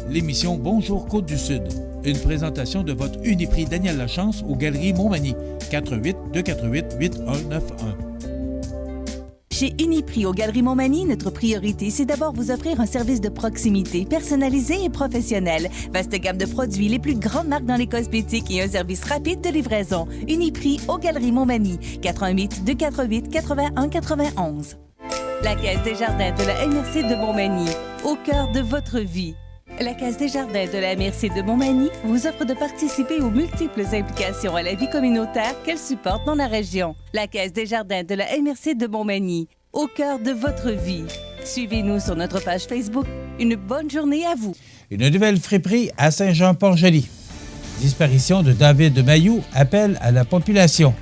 l'émission Bonjour Côte-du-Sud. Une présentation de votre Uniprix Daniel Lachance aux Galeries Montmagny. 418-248-8191. Chez Uniprix aux Galeries Montmagny, notre priorité, c'est d'abord vous offrir un service de proximité, personnalisé et professionnel. Vaste gamme de produits, les plus grandes marques dans les cosmétiques et un service rapide de livraison. Uniprix aux Galeries Montmagny. 418-248-8191. La Caisse des Jardins de la MRC de Montmagny, au cœur de votre vie. La Caisse des Jardins de la MRC de Montmagny vous offre de participer aux multiples implications à la vie communautaire qu'elle supporte dans la région. La Caisse des Jardins de la MRC de Montmagny, au cœur de votre vie. Suivez-nous sur notre page Facebook. Une bonne journée à vous. Une nouvelle friperie à Saint-Jean-Port-Joli. Disparition de David Mayou appelle à la population.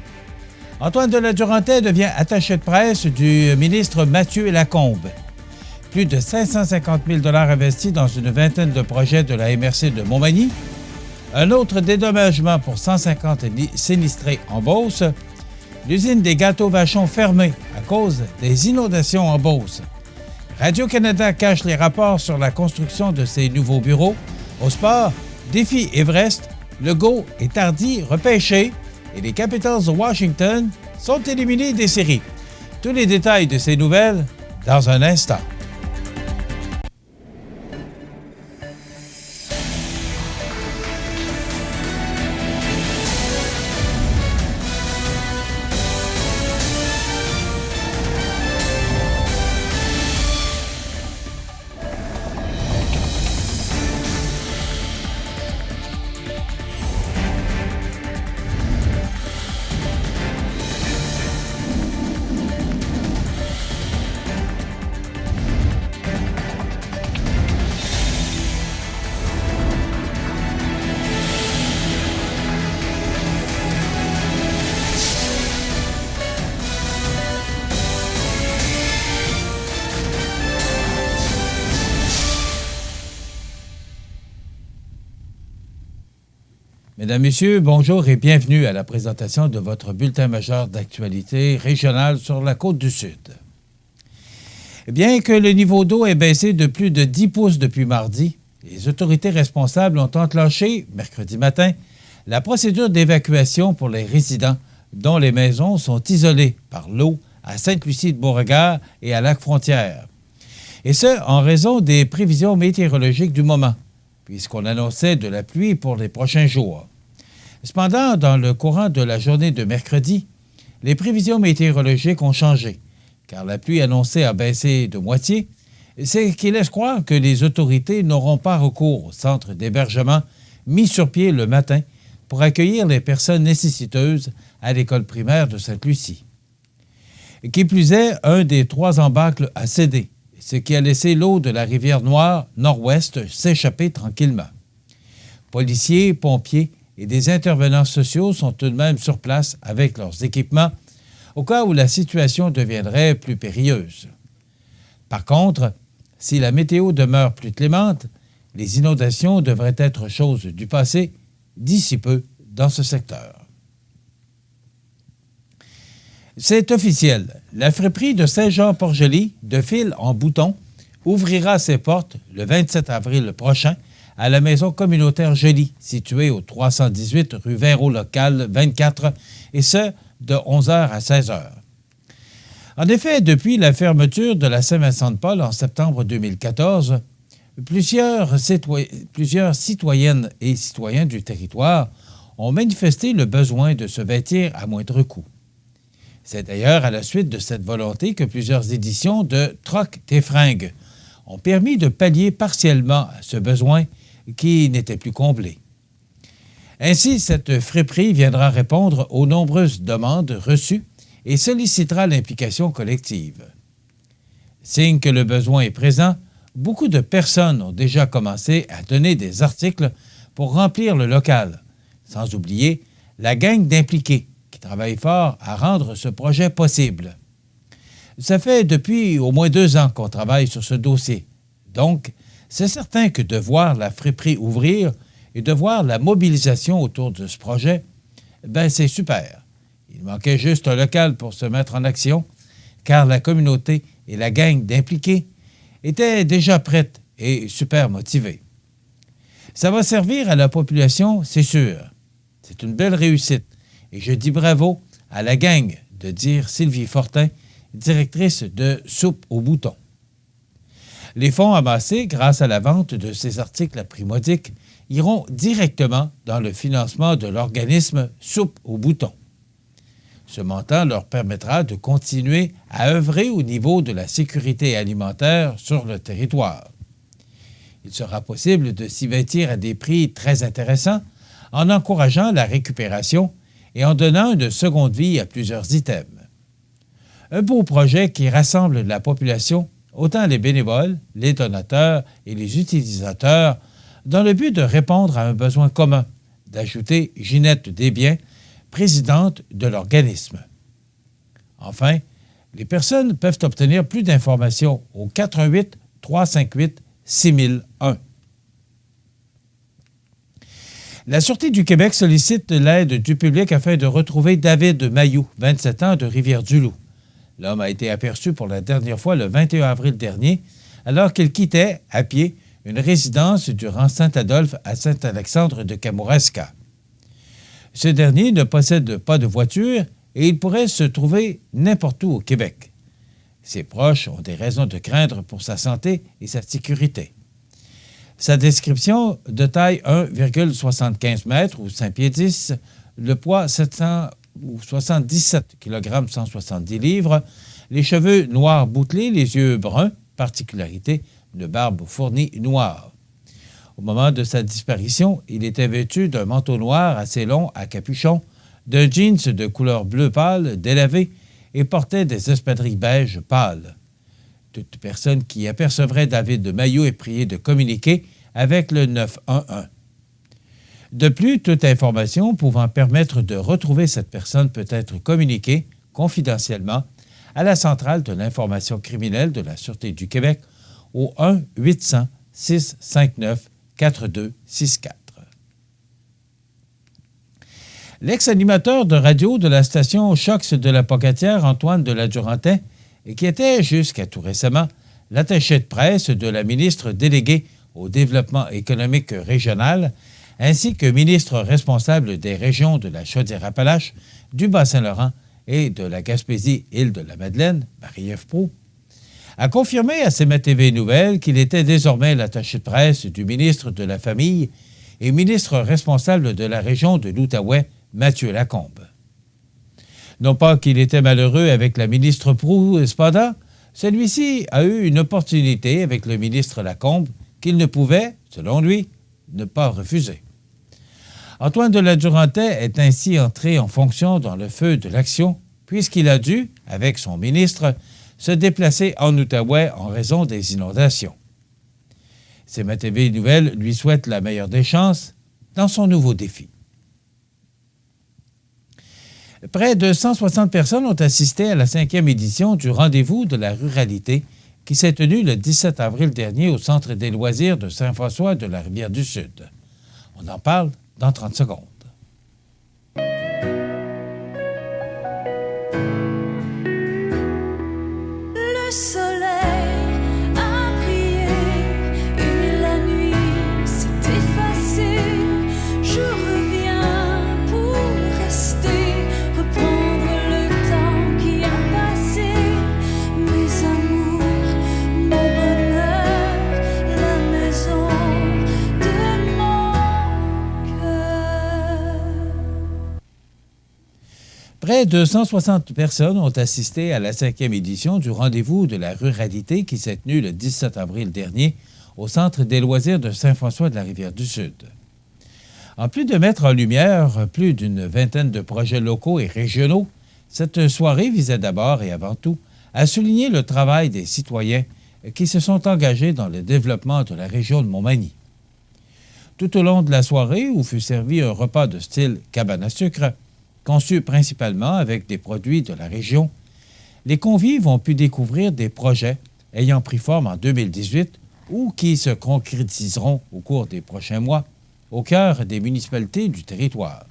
Antoine de la Durantaye devient attaché de presse du ministre Mathieu Lacombe. Plus de 550 000 $ investis dans une vingtaine de projets de la MRC de Montmagny. Un autre dédommagement pour 150 sinistrés en Beauce. L'usine des gâteaux Vachon fermée à cause des inondations en Beauce. Radio-Canada cache les rapports sur la construction de ses nouveaux bureaux. Au sport, défi Everest, Legault est hardi repêché et les Capitals de Washington sont éliminés des séries. Tous les détails de ces nouvelles dans un instant. Mesdames, Messieurs, bonjour et bienvenue à la présentation de votre bulletin majeur d'actualité régionale sur la Côte-du-Sud. Bien que le niveau d'eau ait baissé de plus de 10 pouces depuis mardi, les autorités responsables ont enclenché, mercredi matin, la procédure d'évacuation pour les résidents dont les maisons sont isolées par l'eau à Sainte-Lucie-de-Beauregard et à Lac-Frontière. Et ce, en raison des prévisions météorologiques du moment, puisqu'on annonçait de la pluie pour les prochains jours. Cependant, dans le courant de la journée de mercredi, les prévisions météorologiques ont changé, car la pluie annoncée a baissé de moitié, ce qui laisse croire que les autorités n'auront pas recours au centre d'hébergement mis sur pied le matin pour accueillir les personnes nécessiteuses à l'école primaire de Sainte-Lucie. Qui plus est, un des 3 embâcles a cédé, ce qui a laissé l'eau de la rivière Noire nord-ouest s'échapper tranquillement. Policiers, pompiers et des intervenants sociaux sont tout de même sur place avec leurs équipements au cas où la situation deviendrait plus périlleuse. Par contre, si la météo demeure plus clémente, les inondations devraient être chose du passé d'ici peu dans ce secteur. C'est officiel. La friperie de Saint-Jean-Port-Joli, de fil en bouton, ouvrira ses portes le 27 avril prochain à la maison communautaire Joly, située au 318 rue Véro-Local 24, et ce, de 11h à 16h. En effet, depuis la fermeture de la Saint-Vincent-de-Paul en septembre 2014, plusieurs citoyennes et citoyens du territoire ont manifesté le besoin de se vêtir à moindre coût. C'est d'ailleurs à la suite de cette volonté que plusieurs éditions de Troc tes fringues ont permis de pallier partiellement à ce besoin qui n'était plus comblé. Ainsi, cette friperie viendra répondre aux nombreuses demandes reçues et sollicitera l'implication collective. Signe que le besoin est présent, beaucoup de personnes ont déjà commencé à donner des articles pour remplir le local, sans oublier la gang d'impliqués qui travaille fort à rendre ce projet possible. Ça fait depuis au moins 2 ans qu'on travaille sur ce dossier. Donc, c'est certain que de voir la friperie ouvrir et de voir la mobilisation autour de ce projet, c'est super. Il manquait juste un local pour se mettre en action, car la communauté et la gang d'impliqués étaient déjà prêtes et super motivées. Ça va servir à la population, c'est sûr. C'est une belle réussite. Et je dis bravo à la gang de dire Sylvie Fortin, directrice de Soupe aux boutons. Les fonds amassés grâce à la vente de ces articles à prix modique iront directement dans le financement de l'organisme Soupe aux boutons. Ce montant leur permettra de continuer à œuvrer au niveau de la sécurité alimentaire sur le territoire. Il sera possible de s'y vêtir à des prix très intéressants en encourageant la récupération et en donnant une seconde vie à plusieurs items. Un beau projet qui rassemble la population, autant les bénévoles, les donateurs et les utilisateurs, dans le but de répondre à un besoin commun, d'ajouter Ginette Desbiens, présidente de l'organisme. Enfin, les personnes peuvent obtenir plus d'informations au 418 358 6001. La Sûreté du Québec sollicite l'aide du public afin de retrouver David Mailloux, 27 ans, de Rivière-du-Loup. L'homme a été aperçu pour la dernière fois le 21 avril dernier, alors qu'il quittait, à pied, une résidence du rang Saint-Adolphe à Saint-Alexandre de Kamouraska. Ce dernier ne possède pas de voiture et il pourrait se trouver n'importe où au Québec. Ses proches ont des raisons de craindre pour sa santé et sa sécurité. Sa description de taille 1,75 m ou 5 pieds 10, le poids 777 kg 170 livres, les cheveux noirs bouclés, les yeux bruns, particularité, une barbe fournie noire. Au moment de sa disparition, il était vêtu d'un manteau noir assez long à capuchon, d'un jeans de couleur bleu pâle délavé et portait des espadrilles beige pâles. Toute personne qui apercevrait David Mailloux est priée de communiquer avec le 911. De plus, toute information pouvant permettre de retrouver cette personne peut être communiquée confidentiellement à la centrale de l'information criminelle de la Sûreté du Québec au 1-800-659-4264. L'ex-animateur de radio de la station Chocs de la Pocatière, Antoine de la Durantaine, et qui était jusqu'à tout récemment l'attaché de presse de la ministre déléguée au développement économique régional, ainsi que ministre responsable des régions de la Chaudière-Appalaches, du Bas-Saint-Laurent et de la Gaspésie-Île-de-la-Madeleine, Marie-Ève Proulx, a confirmé à CMA-TV Nouvelles qu'il était désormais l'attaché de presse du ministre de la Famille et ministre responsable de la région de l'Outaouais, Mathieu Lacombe. Non pas qu'il était malheureux avec la ministre Proulx, cependant, celui-ci a eu une opportunité avec le ministre Lacombe qu'il ne pouvait, selon lui, ne pas refuser. Antoine de la Durantaine est ainsi entré en fonction dans le feu de l'action, puisqu'il a dû, avec son ministre, se déplacer en Outaouais en raison des inondations. CMA-TV Nouvelles lui souhaite la meilleure des chances dans son nouveau défi. Près de 160 personnes ont assisté à la 5e édition du Rendez-vous de la ruralité qui s'est tenu le 17 avril dernier au Centre des loisirs de Saint-François de la Rivière-du-Sud. On en parle dans 30 secondes. Le soleil a brillé et la nuit s'est effacée. Je reviens pour rester, reprendre le temps qui a passé. Mes amours, mon bonheur, la maison de mon cœur. Près de 160 personnes ont assisté à la 5e édition du Rendez-vous de la ruralité qui s'est tenu le 17 avril dernier au Centre des loisirs de Saint-François de la Rivière-du-Sud. En plus de mettre en lumière plus d'une vingtaine de projets locaux et régionaux, cette soirée visait d'abord et avant tout à souligner le travail des citoyens qui se sont engagés dans le développement de la région de Montmagny. Tout au long de la soirée, où fut servi un repas de style cabane à sucre, conçu principalement avec des produits de la région, les convives ont pu découvrir des projets ayant pris forme en 2018 ou qui se concrétiseront au cours des prochains mois au cœur des municipalités du territoire.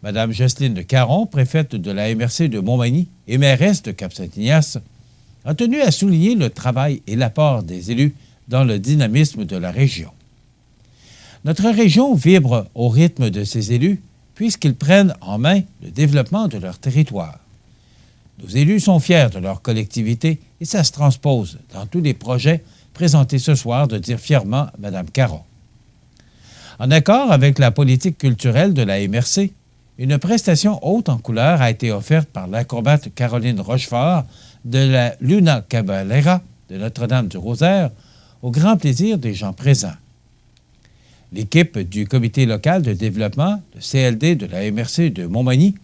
Mme Jocelyne Caron, préfète de la MRC de Montmagny et mairesse de Cap-Saint-Ignace, a tenu à souligner le travail et l'apport des élus dans le dynamisme de la région. Notre région vibre au rythme de ses élus puisqu'ils prennent en main le développement de leur territoire. Nos élus sont fiers de leur collectivité et ça se transpose dans tous les projets présentés ce soir, de dire fièrement Mme Caron. En accord avec la politique culturelle de la MRC, une prestation haute en couleur a été offerte par l'acrobate Caroline Rochefort de la Luna Cabalera de Notre-Dame-du-Rosaire au grand plaisir des gens présents. L'équipe du comité local de développement, le CLD de la MRC de Montmagny,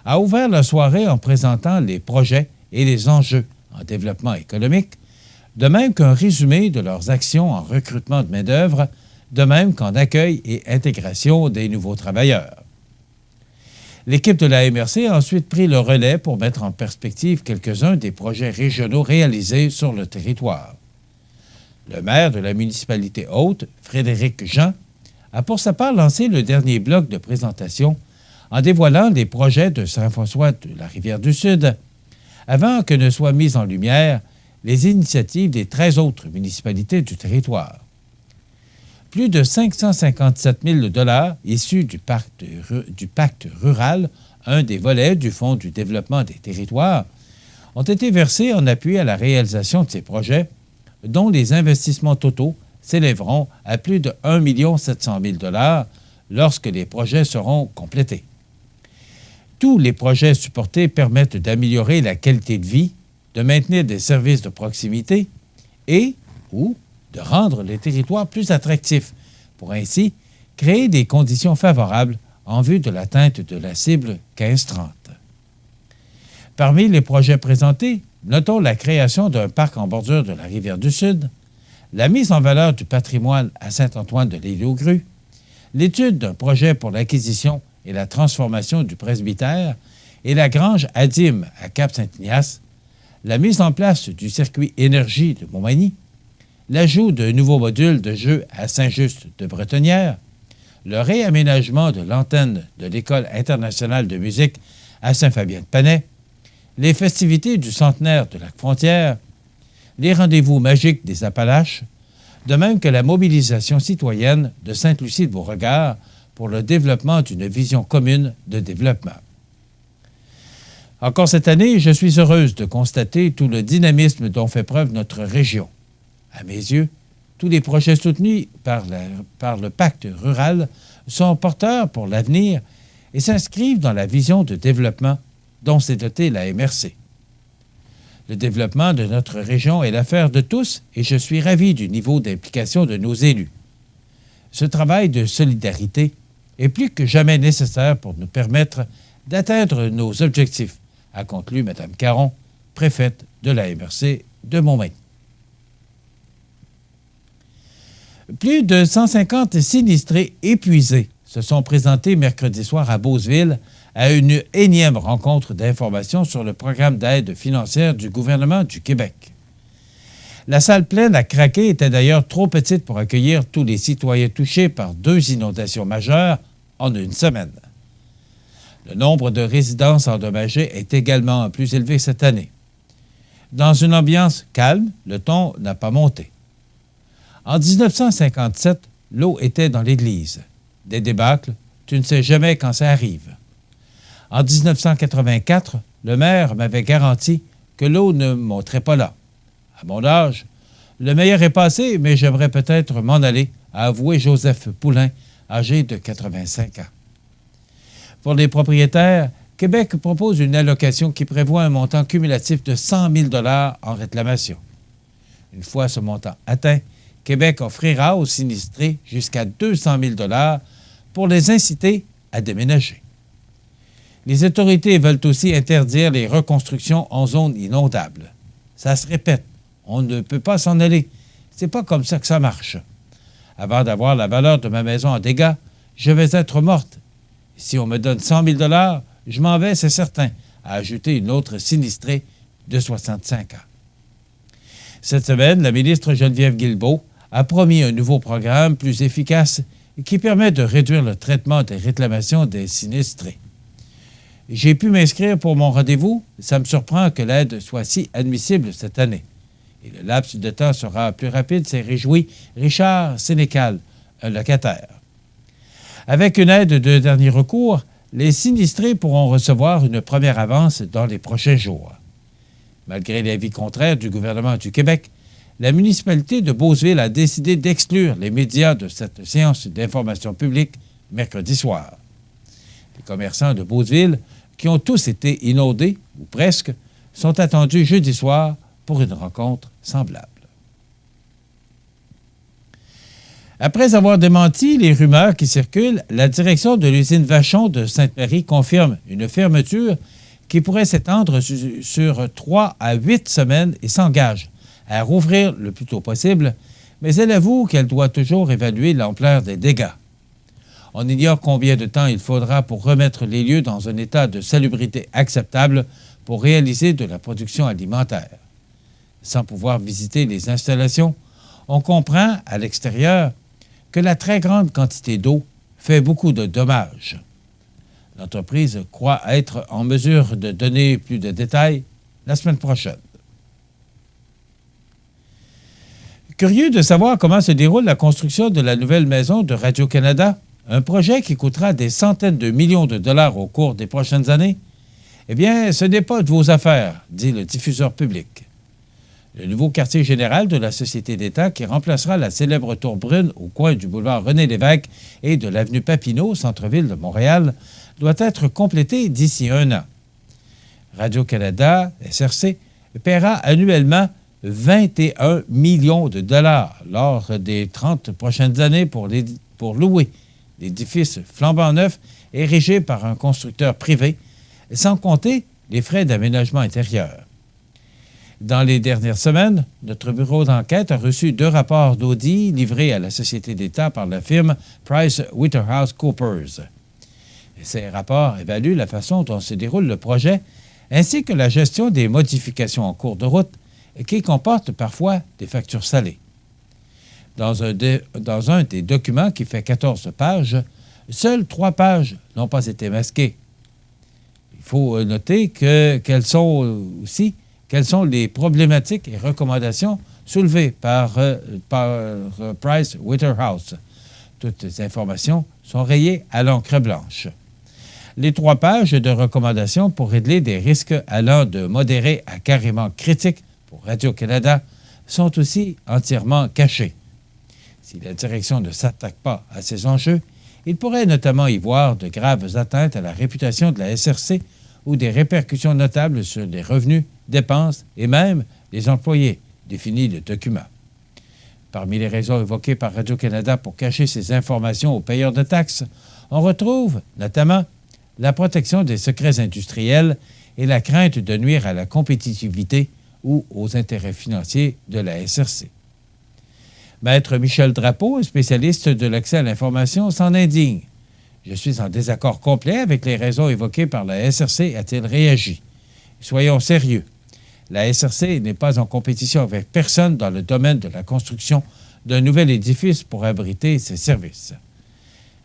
a ouvert la soirée en présentant les projets et les enjeux en développement économique, de même qu'un résumé de leurs actions en recrutement de main-d'œuvre, de même qu'en accueil et intégration des nouveaux travailleurs. L'équipe de la MRC a ensuite pris le relais pour mettre en perspective quelques-uns des projets régionaux réalisés sur le territoire. Le maire de la municipalité haute, Frédéric Jean, a pour sa part lancé le dernier bloc de présentation en dévoilant les projets de Saint-François de la Rivière-du-Sud, avant que ne soient mises en lumière les initiatives des 13 autres municipalités du territoire. Plus de 557 000 $ issus du pacte rural, un des volets du Fonds du développement des territoires, ont été versés en appui à la réalisation de ces projets, dont les investissements totaux s'élèveront à plus de 1 700 000 $ lorsque les projets seront complétés. Tous les projets supportés permettent d'améliorer la qualité de vie, de maintenir des services de proximité et ou de rendre les territoires plus attractifs pour ainsi créer des conditions favorables en vue de l'atteinte de la cible 1530. Parmi les projets présentés, notons la création d'un parc en bordure de la Rivière-du-Sud, la mise en valeur du patrimoine à Saint-Antoine de l'Île-aux-Grues, l'étude d'un projet pour l'acquisition et la transformation du presbytère et la grange Adim à Cap-Saint-Ignace, la mise en place du circuit énergie de Montmagny, l'ajout d'un nouveau module de jeu à Saint-Just de Bretonnière, le réaménagement de l'antenne de l'École internationale de musique à Saint-Fabien-de-Panay, les festivités du centenaire de Lac-Frontière, les rendez-vous magiques des Appalaches, de même que la mobilisation citoyenne de Sainte-Lucie-de-Beauregard pour le développement d'une vision commune de développement. Encore cette année, je suis heureuse de constater tout le dynamisme dont fait preuve notre région. À mes yeux, tous les projets soutenus par le pacte rural sont porteurs pour l'avenir et s'inscrivent dans la vision de développement dont s'est dotée la MRC. Le développement de notre région est l'affaire de tous et je suis ravi du niveau d'implication de nos élus. Ce travail de solidarité est plus que jamais nécessaire pour nous permettre d'atteindre nos objectifs, a conclu Mme Caron, préfète de la MRC de Montmagny. Plus de 150 sinistrés épuisés se sont présentés mercredi soir à Beauceville à une énième rencontre d'information sur le programme d'aide financière du gouvernement du Québec. La salle pleine à craquer était d'ailleurs trop petite pour accueillir tous les citoyens touchés par 2 inondations majeures en une semaine. Le nombre de résidences endommagées est également plus élevé cette année. Dans une ambiance calme, le ton n'a pas monté. En 1957, l'eau était dans l'église. Des débâcles, tu ne sais jamais quand ça arrive. En 1984, le maire m'avait garanti que l'eau ne monterait pas là. À mon âge, le meilleur est passé, mais j'aimerais peut-être m'en aller, a avoué Joseph Poulain, âgé de 85 ans. Pour les propriétaires, Québec propose une allocation qui prévoit un montant cumulatif de 100 000 $ en réclamation. Une fois ce montant atteint, Québec offrira aux sinistrés jusqu'à 200 000 $ pour les inciter à déménager. Les autorités veulent aussi interdire les reconstructions en zone inondable. Ça se répète, on ne peut pas s'en aller. C'est pas comme ça que ça marche. Avant d'avoir la valeur de ma maison en dégâts, je vais être morte. Si on me donne 100 000 $, je m'en vais, c'est certain, a ajouté une autre sinistrée de 65 ans. Cette semaine, la ministre Geneviève Guilbeault a promis un nouveau programme plus efficace qui permet de réduire le traitement des réclamations des sinistrés. J'ai pu m'inscrire pour mon rendez-vous. Ça me surprend que l'aide soit si admissible cette année. Et le laps de temps sera plus rapide, s'est réjoui Richard Sénécal, un locataire. Avec une aide de dernier recours, les sinistrés pourront recevoir une première avance dans les prochains jours. Malgré l'avis contraire du gouvernement du Québec, la municipalité de Beauceville a décidé d'exclure les médias de cette séance d'information publique mercredi soir. Les commerçants de Beauceville, qui ont tous été inondés, ou presque, sont attendus jeudi soir pour une rencontre semblable. Après avoir démenti les rumeurs qui circulent, la direction de l'usine Vachon de Sainte-Marie confirme une fermeture qui pourrait s'étendre sur 3 à 8 semaines et s'engage à rouvrir le plus tôt possible, mais elle avoue qu'elle doit toujours évaluer l'ampleur des dégâts. On ignore combien de temps il faudra pour remettre les lieux dans un état de salubrité acceptable pour réaliser de la production alimentaire. Sans pouvoir visiter les installations, on comprend, à l'extérieur, que la très grande quantité d'eau fait beaucoup de dommages. L'entreprise croit être en mesure de donner plus de détails la semaine prochaine. Curieux de savoir comment se déroule la construction de la nouvelle maison de Radio-Canada, un projet qui coûtera des centaines de millions de dollars au cours des prochaines années, eh bien, ce n'est pas de vos affaires, dit le diffuseur public. Le nouveau quartier général de la Société d'État, qui remplacera la célèbre tour brune au coin du boulevard René-Lévesque et de l'avenue Papineau, centre-ville de Montréal, doit être complété d'ici 1 an. Radio-Canada, SRC, paiera annuellement 21 millions de dollars lors des 30 prochaines années pour louer l'édifice flambant neuf érigé par un constructeur privé, sans compter les frais d'aménagement intérieur. Dans les dernières semaines, notre bureau d'enquête a reçu 2 rapports d'audit livrés à la Société d'État par la firme PricewaterhouseCoopers. Ces rapports évaluent la façon dont se déroule le projet ainsi que la gestion des modifications en cours de route qui comportent parfois des factures salées. Dans un des documents qui fait 14 pages, seules 3 pages n'ont pas été masquées. Il faut noter quelles sont les problématiques et recommandations soulevées par Pricewaterhouse. Toutes les informations sont rayées à l'encre blanche. Les 3 pages de recommandations pour régler des risques allant de modérés à carrément critiques pour Radio-Canada sont aussi entièrement cachées. Si la direction ne s'attaque pas à ces enjeux, il pourrait notamment y voir de graves atteintes à la réputation de la SRC ou des répercussions notables sur les revenus, dépenses et même les employés, définit le document. Parmi les raisons évoquées par Radio-Canada pour cacher ces informations aux payeurs de taxes, on retrouve notamment la protection des secrets industriels et la crainte de nuire à la compétitivité ou aux intérêts financiers de la SRC. Maître Michel Drapeau, un spécialiste de l'accès à l'information, s'en indigne. « Je suis en désaccord complet avec les raisons évoquées par la SRC », a-t-il réagi. « Soyons sérieux. La SRC n'est pas en compétition avec personne dans le domaine de la construction d'un nouvel édifice pour abriter ses services. »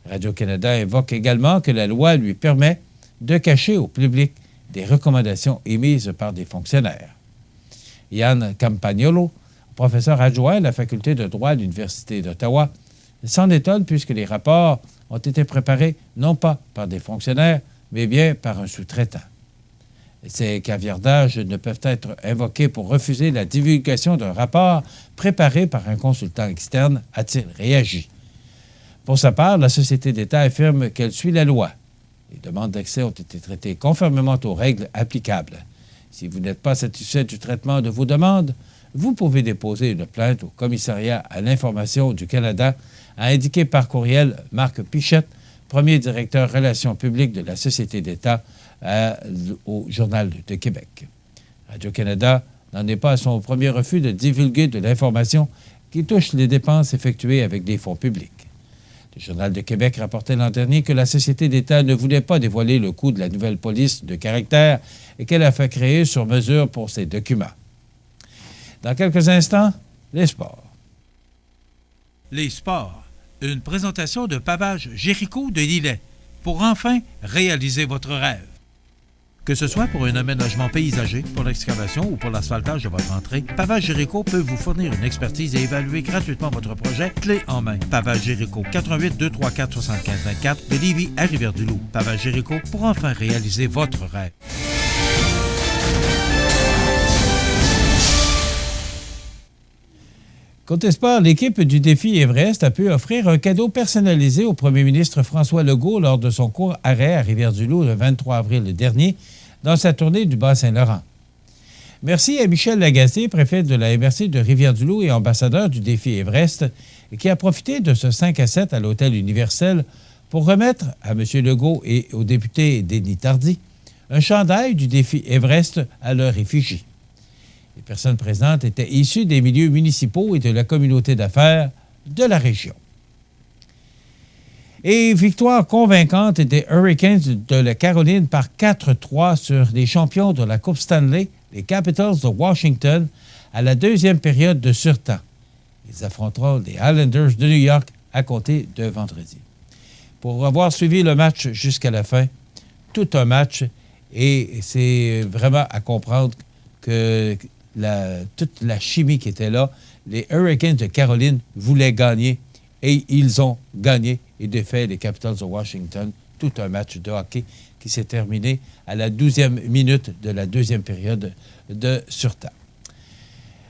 Radio-Canada évoque également que la loi lui permet de cacher au public des recommandations émises par des fonctionnaires. Yann Campagnolo, professeur adjoint à la faculté de droit à l'Université d'Ottawa, s'en étonne puisque les rapports ont été préparés non pas par des fonctionnaires, mais bien par un sous-traitant. Ces caviardages ne peuvent être invoqués pour refuser la divulgation d'un rapport préparé par un consultant externe, a-t-il réagi. Pour sa part, la Société d'État affirme qu'elle suit la loi. Les demandes d'accès ont été traitées conformément aux règles applicables. Si vous n'êtes pas satisfait du traitement de vos demandes, vous pouvez déposer une plainte au Commissariat à l'information du Canada, a indiqué par courriel Marc Pichette, premier directeur relations publiques de la Société d'État au Journal de Québec. Radio-Canada n'en est pas à son premier refus de divulguer de l'information qui touche les dépenses effectuées avec des fonds publics. Le Journal de Québec rapportait l'an dernier que la Société d'État ne voulait pas dévoiler le coût de la nouvelle police de caractère et qu'elle a fait créer sur mesure pour ses documents. Dans quelques instants, les sports. Les sports. Une présentation de Pavage Jéricho de Lillet pour enfin réaliser votre rêve. Que ce soit pour un aménagement paysager, pour l'excavation ou pour l'asphaltage de votre entrée, Pavage Jéricho peut vous fournir une expertise et évaluer gratuitement votre projet clé en main. Pavage Jéricho, 88 234 75 24 de Lévis à Rivière-du-Loup. Pavage Jéricho pour enfin réaliser votre rêve. Côté sport, l'équipe du défi Everest a pu offrir un cadeau personnalisé au premier ministre François Legault lors de son court arrêt à Rivière-du-Loup le 23 avril dernier dans sa tournée du Bas-Saint-Laurent. Merci à Michel Lagacé, préfet de la MRC de Rivière-du-Loup et ambassadeur du défi Everest, qui a profité de ce 5-7 à l'Hôtel Universel pour remettre à M. Legault et au député Denis Tardy un chandail du défi Everest à leur effigie. Les personnes présentes étaient issues des milieux municipaux et de la communauté d'affaires de la région. Et victoire convaincante des Hurricanes de la Caroline par 4-3 sur les champions de la Coupe Stanley, les Capitals de Washington, à la deuxième période de surtemps. Ils affronteront les Islanders de New York à compter de vendredi. Pour avoir suivi le match jusqu'à la fin, tout un match, et c'est vraiment à comprendre que toute la chimie qui était là, les Hurricanes de Caroline voulaient gagner et ils ont gagné et défait les Capitals de Washington. Tout un match de hockey qui s'est terminé à la 12e minute de la deuxième période de surtemps.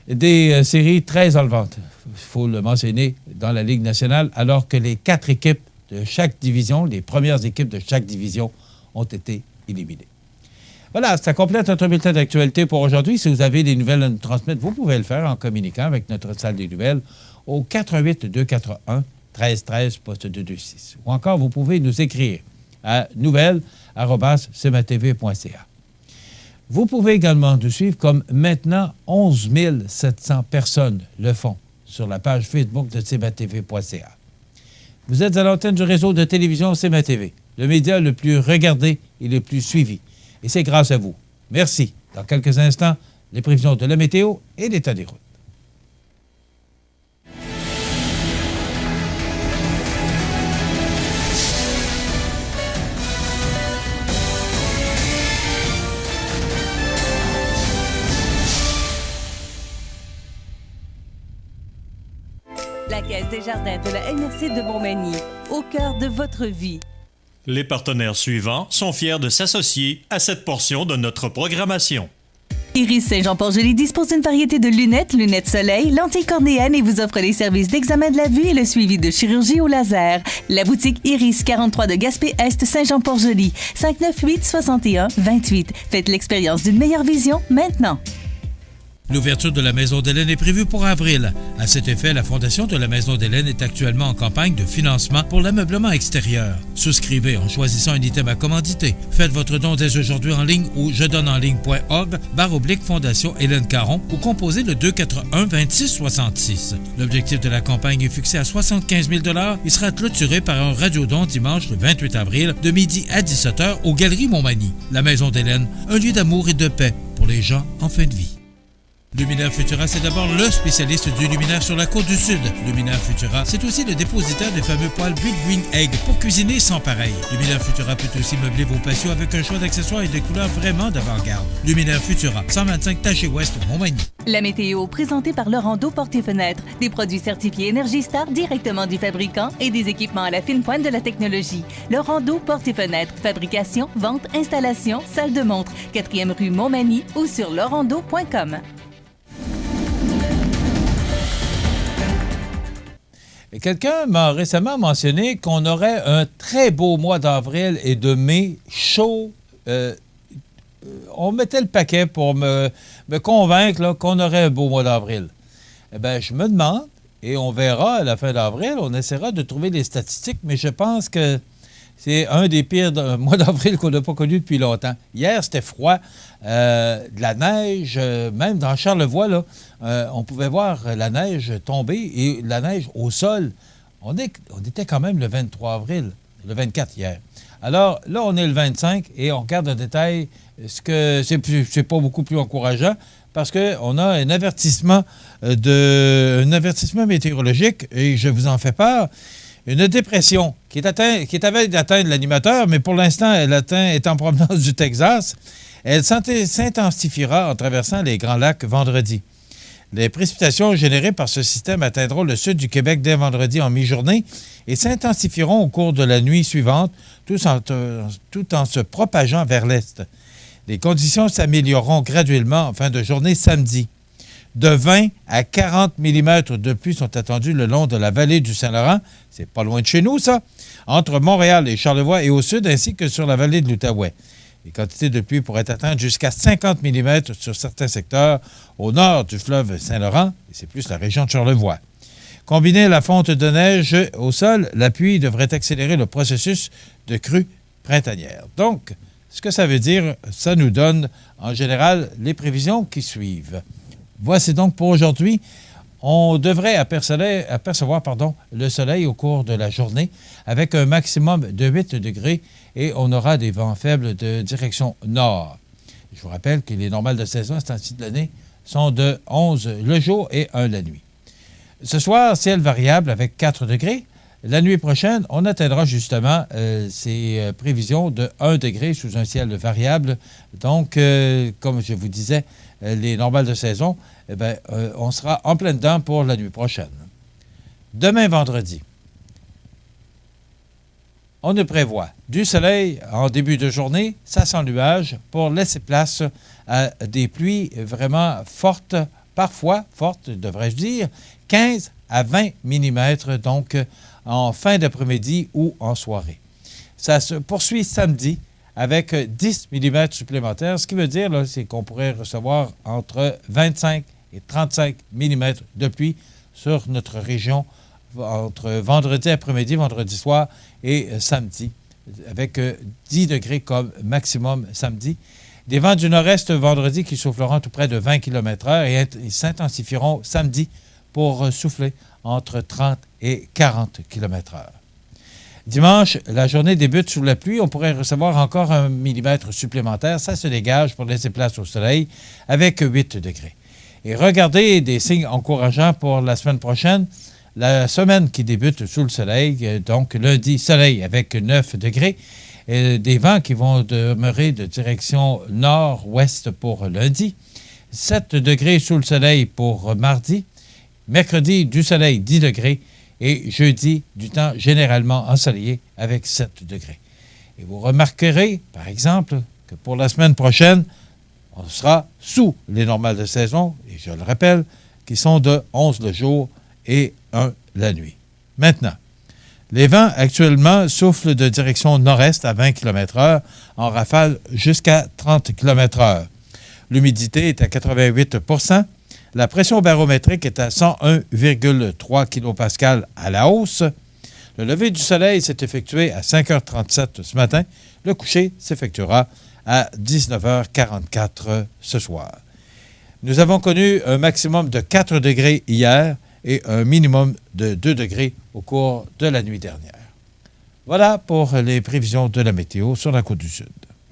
Des séries très enlevantes, il faut le mentionner, dans la Ligue nationale, alors que les 4 équipes de chaque division, les premières équipes de chaque division, ont été éliminées. Voilà, ça complète notre bulletin d'actualité pour aujourd'hui. Si vous avez des nouvelles à nous transmettre, vous pouvez le faire en communiquant avec notre salle des nouvelles au 88 241 13 13 poste 226. Ou encore, vous pouvez nous écrire à nouvelles@cmatv.ca. Vous pouvez également nous suivre comme maintenant 11 700 personnes le font sur la page Facebook de cmatv.ca. Vous êtes à l'antenne du réseau de télévision CMA-TV, le média le plus regardé et le plus suivi. Et c'est grâce à vous. Merci. Dans quelques instants, les prévisions de la météo et l'état des routes. La Caisse des Jardins de la MRC de Montmagny, au cœur de votre vie. Les partenaires suivants sont fiers de s'associer à cette portion de notre programmation. Iris Saint-Jean-Port-Joli dispose d'une variété de lunettes soleil, lentilles cornéennes et vous offre les services d'examen de la vue et le suivi de chirurgie au laser. La boutique Iris 43 de Gaspé-Est Saint-Jean-Port-Joli, 598-61-28. Faites l'expérience d'une meilleure vision maintenant. L'ouverture de la Maison d'Hélène est prévue pour avril. À cet effet, la Fondation de la Maison d'Hélène est actuellement en campagne de financement pour l'ameublement extérieur. Souscrivez en choisissant un item à commanditer. Faites votre don dès aujourd'hui en ligne ou jedonenligne.org/Fondation Hélène Caron ou composez le 241-2666. L'objectif de la campagne est fixé à 75 000 $ et sera clôturé par un radiodon dimanche le 28 avril de midi à 17h aux Galeries Montmagny. La Maison d'Hélène, un lieu d'amour et de paix pour les gens en fin de vie. Luminaire Futura, c'est d'abord le spécialiste du luminaire sur la côte du Sud. Luminaire Futura, c'est aussi le dépositaire des fameux poêles Big Green Egg pour cuisiner sans pareil. Luminaire Futura peut aussi meubler vos patios avec un choix d'accessoires et de couleurs vraiment d'avant-garde. Luminaire Futura, 125 Taché Ouest, Montmagny. La météo présentée par Laurando Portes et Fenêtres. Des produits certifiés Énergie Star directement du fabricant et des équipements à la fine pointe de la technologie. Laurando Portes et Fenêtres. Fabrication, vente, installation, salle de montre. 4e rue Montmagny ou sur laurando.com. Quelqu'un m'a récemment mentionné qu'on aurait un très beau mois d'avril et de mai chaud. On mettait le paquet pour me convaincre là, qu'on aurait un beau mois d'avril. Eh bien, je me demande, et on verra à la fin d'avril, on essaiera de trouver les statistiques, mais je pense que c'est un des pires mois d'avril qu'on n'a pas connu depuis longtemps. Hier, c'était froid, de la neige, même dans Charlevoix, là, on pouvait voir la neige tomber et la neige au sol. On était quand même le 23 avril, le 24 hier. Alors là, on est le 25 et on regarde en détail ce que c'est pas beaucoup plus encourageant parce qu'on a un avertissement météorologique et je vous en fais part. Une dépression qui est à veille d'atteindre l'animateur, mais pour l'instant, elle est en provenance du Texas. Elle s'intensifiera en traversant les Grands Lacs vendredi. Les précipitations générées par ce système atteindront le sud du Québec dès vendredi en mi-journée et s'intensifieront au cours de la nuit suivante, tout en se propageant vers l'est. Les conditions s'amélioreront graduellement en fin de journée samedi. De 20 à 40 mm de pluie sont attendus le long de la vallée du Saint-Laurent, c'est pas loin de chez nous ça, entre Montréal et Charlevoix et au sud, ainsi que sur la vallée de l'Outaouais. Les quantités de pluie pourraient atteindre jusqu'à 50 mm sur certains secteurs au nord du fleuve Saint-Laurent, et c'est plus la région de Charlevoix. Combiné à la fonte de neige au sol, la pluie devrait accélérer le processus de crue printanière. Donc, ce que ça veut dire, ça nous donne en général les prévisions qui suivent. Voici donc pour aujourd'hui. On devrait apercevoir le soleil au cours de la journée avec un maximum de 8 degrés et on aura des vents faibles de direction nord. Je vous rappelle que les normales de saison à ce temps-ci de l'année sont de 11 le jour et 1 la nuit. Ce soir, ciel variable avec 4 degrés. La nuit prochaine, on atteindra justement ces prévisions de 1 degré sous un ciel variable. Donc, comme je vous disais, les normales de saison, on sera en plein dedans pour la nuit prochaine. Demain, vendredi, on nous prévoit du soleil en début de journée, ça sans nuage, pour laisser place à des pluies vraiment fortes, parfois fortes, devrais-je dire, 15 à 20 mm, donc en fin d'après-midi ou en soirée. Ça se poursuit samedi avec 10 mm supplémentaires, ce qui veut dire c'est qu'on pourrait recevoir entre 25 et 35 mm de pluie sur notre région entre vendredi après-midi, vendredi soir et samedi, avec 10 degrés comme maximum samedi. Des vents du nord-est vendredi qui souffleront tout près de 20 km/h et ils s'intensifieront samedi pour souffler entre 30 et 40 km/h. Dimanche, la journée débute sous la pluie. On pourrait recevoir encore 1 mm supplémentaire. Ça se dégage pour laisser place au soleil avec 8 degrés. Et regardez des signes encourageants pour la semaine prochaine. La semaine qui débute sous le soleil, donc lundi, soleil avec 9 degrés. Et des vents qui vont demeurer de direction nord-ouest pour lundi. 7 degrés sous le soleil pour mardi. Mercredi, du soleil, 10 degrés. Et jeudi, du temps généralement ensoleillé avec 7 degrés. Et vous remarquerez, par exemple, que pour la semaine prochaine, on sera sous les normales de saison, et je le rappelle, qui sont de 11 le jour et 1 la nuit. Maintenant, les vents actuellement soufflent de direction nord-est à 20 km/h, en rafale jusqu'à 30 km/h. L'humidité est à 88 %. La pression barométrique est à 101,3 kPa à la hausse. Le lever du soleil s'est effectué à 5h37 ce matin. Le coucher s'effectuera à 19h44 ce soir. Nous avons connu un maximum de 4 degrés hier et un minimum de 2 degrés au cours de la nuit dernière. Voilà pour les prévisions de la météo sur la côte du Sud.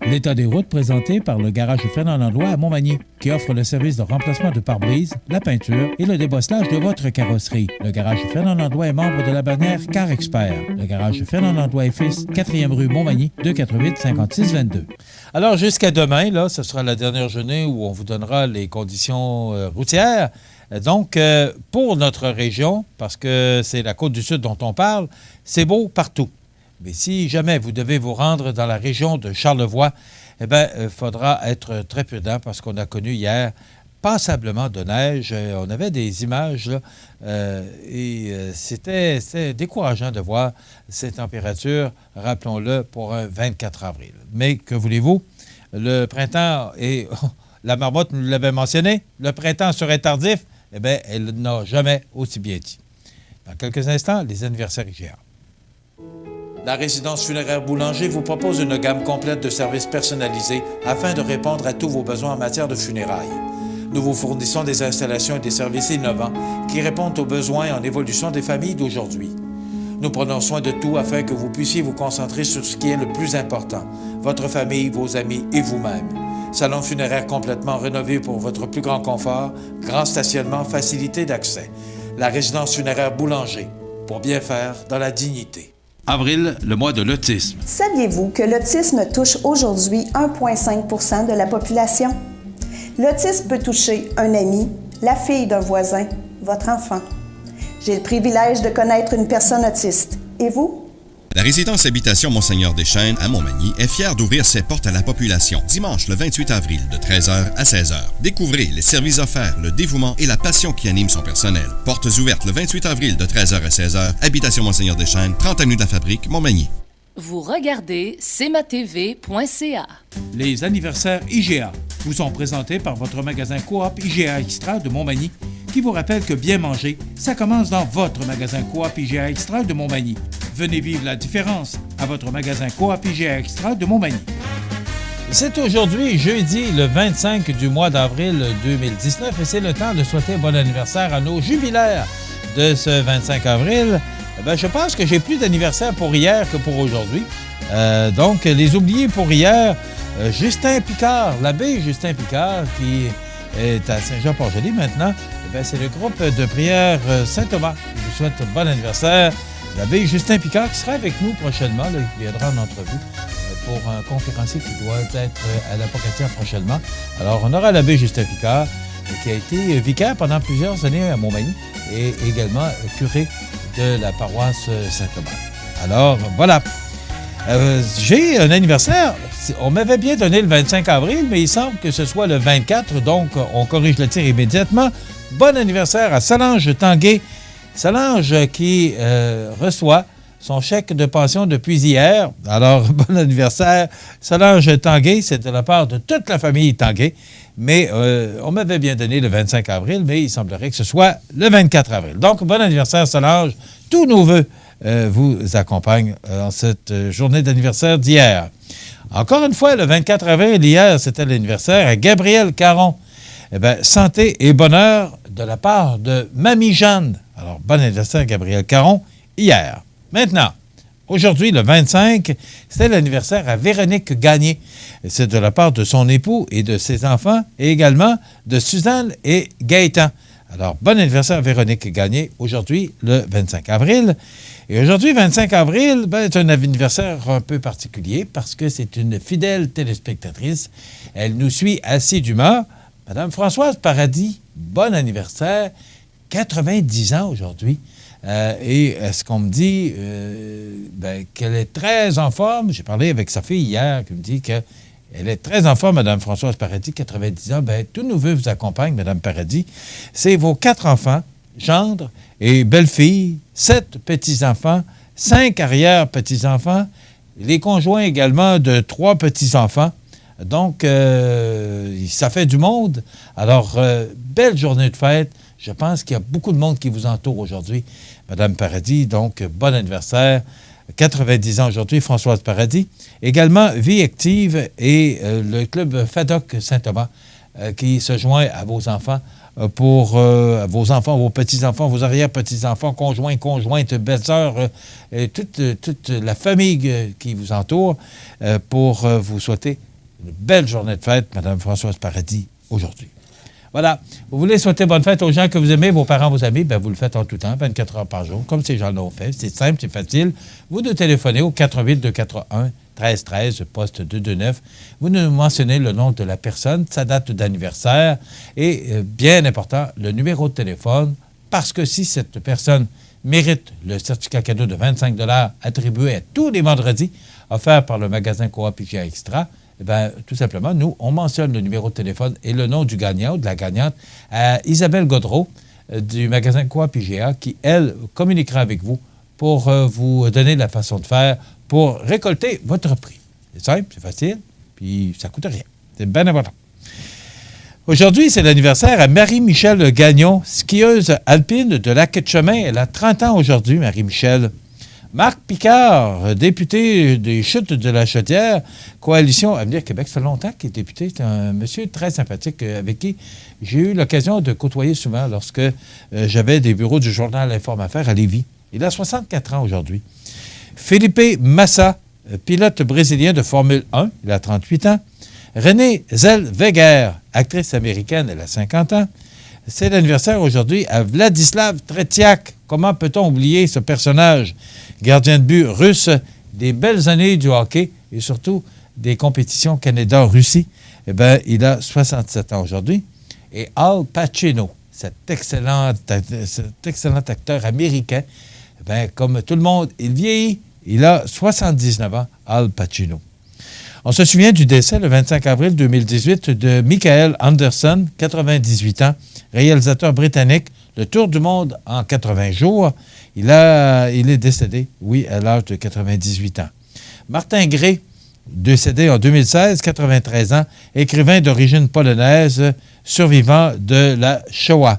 L'état des routes présenté par le garage Fernand Landlois à Montmagny, qui offre le service de remplacement de pare-brise, la peinture et le débosselage de votre carrosserie. Le garage Fernand Landlois est membre de la bannière Car Expert. Le garage Fernand Landlois et Fils, 4e rue Montmagny, 248-5622. Alors, jusqu'à demain, là, ce sera la dernière journée où on vous donnera les conditions routières. Donc, pour notre région, parce que c'est la côte du Sud dont on parle, c'est beau partout. Mais si jamais vous devez vous rendre dans la région de Charlevoix, il faudra être très prudent parce qu'on a connu hier passablement de neige. On avait des images là, et c'était décourageant de voir ces températures, rappelons-le, pour un 24 avril. Mais que voulez-vous? Le printemps, et la marmotte nous l'avait mentionné, le printemps serait tardif, elle n'a jamais aussi bien dit. Dans quelques instants, les anniversaires IGA. La résidence funéraire Boulanger vous propose une gamme complète de services personnalisés afin de répondre à tous vos besoins en matière de funérailles. Nous vous fournissons des installations et des services innovants qui répondent aux besoins en évolution des familles d'aujourd'hui. Nous prenons soin de tout afin que vous puissiez vous concentrer sur ce qui est le plus important, votre famille, vos amis et vous-même. Salon funéraire complètement rénové pour votre plus grand confort, grand stationnement, facilité d'accès. La résidence funéraire Boulanger, pour bien faire dans la dignité. Avril, le mois de l'autisme. Saviez-vous que l'autisme touche aujourd'hui 1,5 % de la population? L'autisme peut toucher un ami, la fille d'un voisin, votre enfant. J'ai le privilège de connaître une personne autiste. Et vous? La résidence Habitation Monseigneur Deschênes à Montmagny est fière d'ouvrir ses portes à la population dimanche le 28 avril de 13h à 16h. Découvrez les services offerts, le dévouement et la passion qui anime son personnel. Portes ouvertes le 28 avril de 13h à 16h. Habitation Monseigneur Deschênes, 30 avenue de la Fabrique, Montmagny. Vous regardez cmatv.ca. Les anniversaires IGA vous sont présentés par votre magasin Coop IGA Extra de Montmagny, qui vous rappelle que bien manger, ça commence dans votre magasin Coop IGA Extra de Montmagny. Venez vivre la différence à votre magasin Coop IGA Extra de Montmagny. C'est aujourd'hui, jeudi, le 25 du mois d'avril 2019, et c'est le temps de souhaiter bon anniversaire à nos jubilaires de ce 25 avril. Je pense que j'ai plus d'anniversaire pour hier que pour aujourd'hui. Donc, les oubliés pour hier, Justin Picard, l'abbé Justin Picard, qui est à Saint-Jean-Port-Joli maintenant, c'est le groupe de prière Saint-Thomas. Je vous souhaite bon anniversaire. L'abbé Justin Picard qui sera avec nous prochainement, là, il viendra en entrevue pour un conférencier qui doit être à la Pocatière prochainement. Alors, on aura l'abbé Justin Picard qui a été vicaire pendant plusieurs années à Montmagny et également curé de la paroisse Saint-Thomas. Alors, voilà. J'ai un anniversaire. On m'avait bien donné le 25 avril, mais il semble que ce soit le 24, donc on corrige le tir immédiatement. Bon anniversaire à Solange Tanguay. Solange qui reçoit son chèque de pension depuis hier. Alors, bon anniversaire. Solange Tanguay, c'est de la part de toute la famille Tanguay. Mais on m'avait bien donné le 25 avril, mais il semblerait que ce soit le 24 avril. Donc, bon anniversaire Solange. Tous nos vœux vous accompagnent en cette journée d'anniversaire d'hier. Encore une fois, le 24 avril, hier, c'était l'anniversaire à Gabriel Caron. Eh bien, santé et bonheur de la part de Mamie Jeanne. Alors, bon anniversaire Gabriel Caron, hier. Maintenant, aujourd'hui, le 25, c'était l'anniversaire à Véronique Gagné. C'est de la part de son époux et de ses enfants, et également de Suzanne et Gaëtan. Alors, bon anniversaire à Véronique Gagné, aujourd'hui, le 25 avril. Et aujourd'hui, 25 avril, c'est un anniversaire un peu particulier parce que c'est une fidèle téléspectatrice. Elle nous suit assidûment. Madame Françoise Paradis, bon anniversaire, 90 ans aujourd'hui. Et est-ce qu'on me dit qu'elle est très en forme? J'ai parlé avec sa fille hier qui me dit qu'elle est très en forme, Mme Françoise Paradis, 90 ans. Tous nos vœux vous accompagnent, Mme Paradis. C'est vos 4 enfants, gendres et belle-fille, 7 petits-enfants, 5 arrière-petits-enfants, les conjoints également de 3 petits-enfants. Donc, ça fait du monde. Alors, belle journée de fête. Je pense qu'il y a beaucoup de monde qui vous entoure aujourd'hui, Mme Paradis. Donc, bon anniversaire. 90 ans aujourd'hui, Françoise Paradis. Également, Vie active et le club FADOC Saint-Thomas qui se joint à vos enfants pour vos enfants, vos petits-enfants, vos arrière-petits-enfants, conjoints, conjointes, belles-sœurs, toute la famille qui vous entoure pour vous souhaiter une belle journée de fête, Mme Françoise Paradis, aujourd'hui. Voilà. Vous voulez souhaiter bonne fête aux gens que vous aimez, vos parents, vos amis, vous le faites en tout temps, 24 heures par jour, comme ces gens l'ont fait. C'est simple, c'est facile. Vous nous téléphonez au 88-241-1313, poste 229. Vous nous mentionnez le nom de la personne, sa date d'anniversaire et, bien important, le numéro de téléphone, parce que si cette personne mérite le certificat cadeau de 25 $ attribué à tous les vendredis, offert par le magasin Coop IGA Extra, tout simplement, nous, on mentionne le numéro de téléphone et le nom du gagnant ou de la gagnante à Isabelle Gaudreau du magasin Coop IGA qui, elle, communiquera avec vous pour vous donner la façon de faire pour récolter votre prix. C'est simple, c'est facile, puis ça ne coûte rien. C'est bien important. Aujourd'hui, c'est l'anniversaire à Marie-Michel Gagnon, skieuse alpine de Lac-Etchemin. Elle a 30 ans aujourd'hui, Marie-Michel. Marc Picard, député des Chutes de la Chaudière, Coalition Avenir Québec. Ça fait longtemps qu'il est député. C'est un monsieur très sympathique avec qui j'ai eu l'occasion de côtoyer souvent lorsque j'avais des bureaux du journal Informe-Affaires à Lévis. Il a 64 ans aujourd'hui. Felipe Massa, pilote brésilien de Formule 1. Il a 38 ans. Renée Zellweger, actrice américaine. Elle a 50 ans. C'est l'anniversaire aujourd'hui à Vladislav Tretiak. Comment peut-on oublier ce personnage gardien de but russe, des belles années du hockey et surtout des compétitions Canada-Russie. Eh bien, il a 67 ans aujourd'hui. Et Al Pacino, cet excellent acteur américain, eh bien, comme tout le monde, il vieillit. Il a 79 ans, Al Pacino. On se souvient du décès le 25 avril 2018 de Michael Anderson, 98 ans, réalisateur britannique, le tour du monde en 80 jours. Il est décédé, oui, à l'âge de 98 ans. Martin Gray, décédé en 2016, 93 ans, écrivain d'origine polonaise, survivant de la Shoah.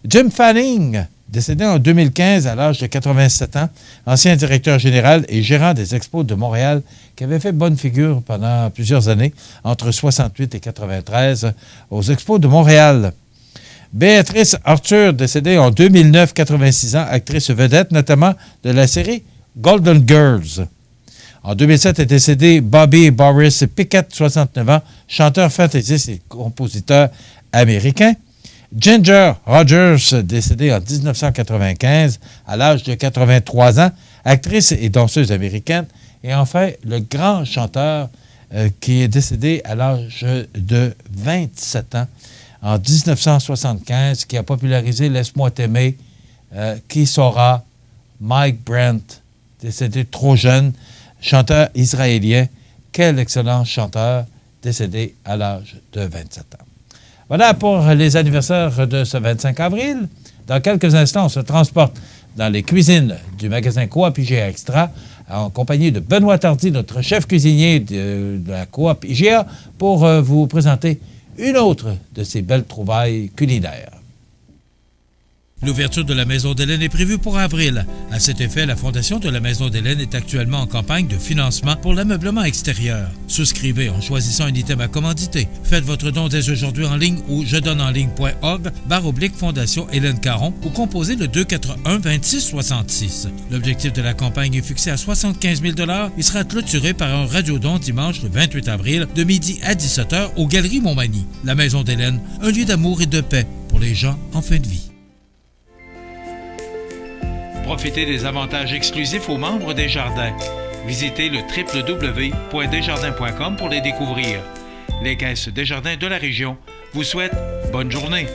Jim Fanning, décédé en 2015 à l'âge de 87 ans, ancien directeur général et gérant des Expos de Montréal, qui avait fait bonne figure pendant plusieurs années, entre 68 et 93, aux Expos de Montréal. Béatrice Arthur, décédée en 2009, 86 ans, actrice vedette, notamment de la série Golden Girls. En 2007 est décédé Bobby Boris Pickett, 69 ans, chanteur fantaisiste et compositeur américain. Ginger Rogers, décédée en 1995 à l'âge de 83 ans, actrice et danseuse américaine. Et enfin, le grand chanteur qui est décédé à l'âge de 27 ans en 1975, qui a popularisé « Laisse-moi t'aimer », qui saura, Mike Brent, décédé trop jeune, chanteur israélien. Quel excellent chanteur, décédé à l'âge de 27 ans. Voilà pour les anniversaires de ce 25 avril. Dans quelques instants, on se transporte dans les cuisines du magasin Coop IGA Extra en compagnie de Benoît Tardy, notre chef cuisinier de la Coop IGA, pour vous présenter une autre de ces belles trouvailles culinaires. L'ouverture de la Maison d'Hélène est prévue pour avril. À cet effet, la Fondation de la Maison d'Hélène est actuellement en campagne de financement pour l'ameublement extérieur. Souscrivez en choisissant un item à commanditer. Faites votre don dès aujourd'hui en ligne ou jedonenligne.org/Fondation Hélène Caron ou composez le 241-2666. L'objectif de la campagne est fixé à 75 000 $ et sera clôturé par un radiodon dimanche le 28 avril de midi à 17h aux Galeries Montmagny. La Maison d'Hélène, un lieu d'amour et de paix pour les gens en fin de vie. Profitez des avantages exclusifs aux membres des Jardins. Visitez le www.desjardins.com pour les découvrir. Les caisses Desjardins de la région vous souhaitent bonne journée.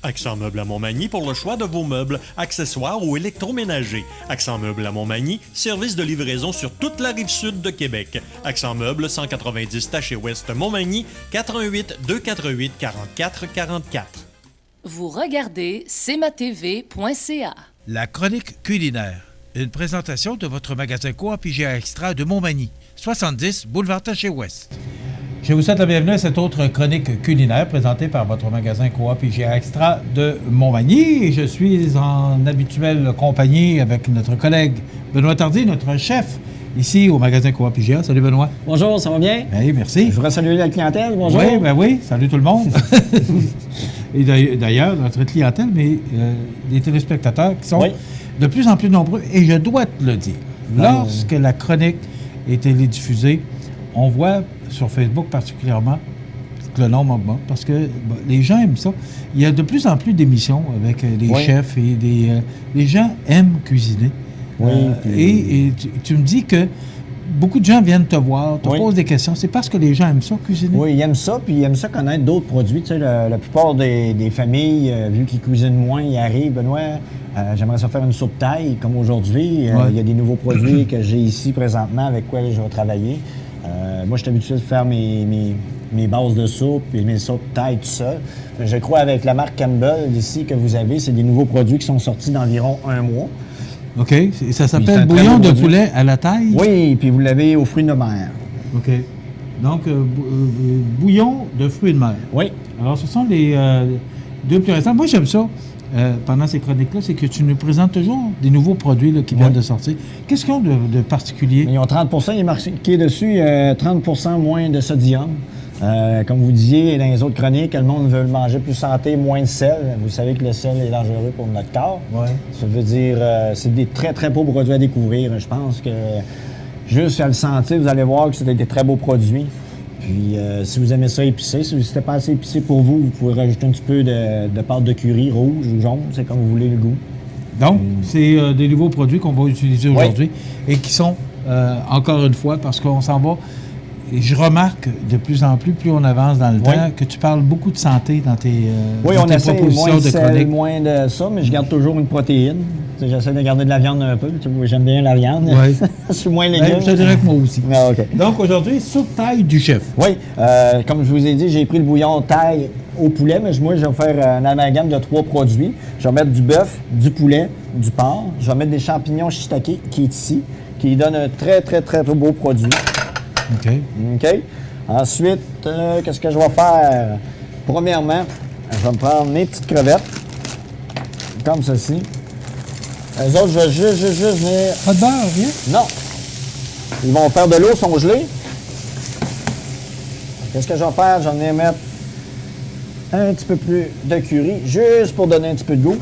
Accent Meubles à Montmagny pour le choix de vos meubles, accessoires ou électroménagers. Accent Meubles à Montmagny, service de livraison sur toute la rive sud de Québec. Accent Meubles, 190 Taché Ouest Montmagny, 418 248 44 44. Vous regardez cmatv.ca. La chronique culinaire. Une présentation de votre magasin Coop IGA Extra de Montmagny, 70 boulevard Taché-Ouest. Je vous souhaite la bienvenue à cette autre chronique culinaire présentée par votre magasin Coop IGA Extra de Montmagny. Et je suis en habituelle compagnie avec notre collègue Benoît Tardy, notre chef, ici au magasin Coop IGA. Salut Benoît. Bonjour, ça va bien? Oui, merci. Je voudrais saluer la clientèle. Bonjour. Oui, ben oui. Salut tout le monde. Et d'ailleurs, notre clientèle, mais les téléspectateurs qui sont de plus en plus nombreux. Et je dois te le dire, lorsque la chronique est télédiffusée, on voit sur Facebook particulièrement que le nombre augmente parce que les gens aiment ça. Il y a de plus en plus d'émissions avec les chefs et les gens aiment cuisiner. Oui, et tu me dis que beaucoup de gens viennent te voir, te posent des questions. C'est parce que les gens aiment ça, cuisiner? Oui, ils aiment ça, puis ils aiment ça connaître d'autres produits. Tu sais, la plupart des familles, vu qu'ils cuisinent moins, ils arrivent, Benoît, j'aimerais ça faire une soupe taille, comme aujourd'hui. Il y a des nouveaux produits que j'ai ici présentement avec quoi je vais travailler. Moi, je suis habitué de faire mes bases de soupe et mes soupes taille tout seul. Je crois avec la marque Campbell ici que vous avez, c'est des nouveaux produits qui sont sortis d'environ 1 mois. OK. Ça s'appelle bouillon de poulet à la taille? Oui, puis vous l'avez aux fruits de mer. OK. Donc, bouillon de fruits de mer. Oui. Alors, ce sont les deux plus récents. Moi, j'aime ça, pendant ces chroniques-là, c'est que tu nous présentes toujours des nouveaux produits là, qui viennent de sortir. Qu'est-ce qu'ils ont de particulier? Ils ont 30 il est marqué dessus, 30 moins de sodium. Comme vous disiez dans les autres chroniques, le monde veut le manger plus santé, moins de sel. Vous savez que le sel est dangereux pour notre corps. Ouais. Ça veut dire, c'est des très, très beaux produits à découvrir. Je pense que juste à le sentir, vous allez voir que c'est des très beaux produits. Puis, si vous aimez ça épicé, si c'était pas assez épicé pour vous, vous pouvez rajouter un petit peu de pâte de curry rouge ou jaune, c'est comme vous voulez le goût. Donc, c'est des nouveaux produits qu'on va utiliser aujourd'hui et qui sont, encore une fois, parce qu'on s'en va. Et je remarque de plus en plus on avance dans le temps, que tu parles beaucoup de santé dans tes, oui, dans on tes essaie propositions moins de de sel, chronique. moins de ça, mais je garde toujours une protéine. J'essaie de garder de la viande un peu. Tu vois, j'aime bien la viande. Oui. Je suis moins Ben, légumes. je te dirais que moi aussi. Ah, OK. Donc, aujourd'hui, soupe taille du chef. Oui, comme je vous ai dit, j'ai pris le bouillon taille au poulet, mais moi, je vais faire un amalgame de 3 produits. Je vais mettre du bœuf, du poulet, du porc. Je vais mettre des champignons shiitake qui est ici, qui donne un très, très, très beau produit. OK. OK? Ensuite, qu'est-ce que je vais faire? Premièrement, je vais me prendre mes petites crevettes, comme ceci. Les autres, je vais juste venir... Pas de beurre, rien? Non. Ils vont faire de l'eau, sont gelés. Qu'est-ce que je vais faire? Je vais venir mettre un petit peu plus de curry, juste pour donner un petit peu de goût.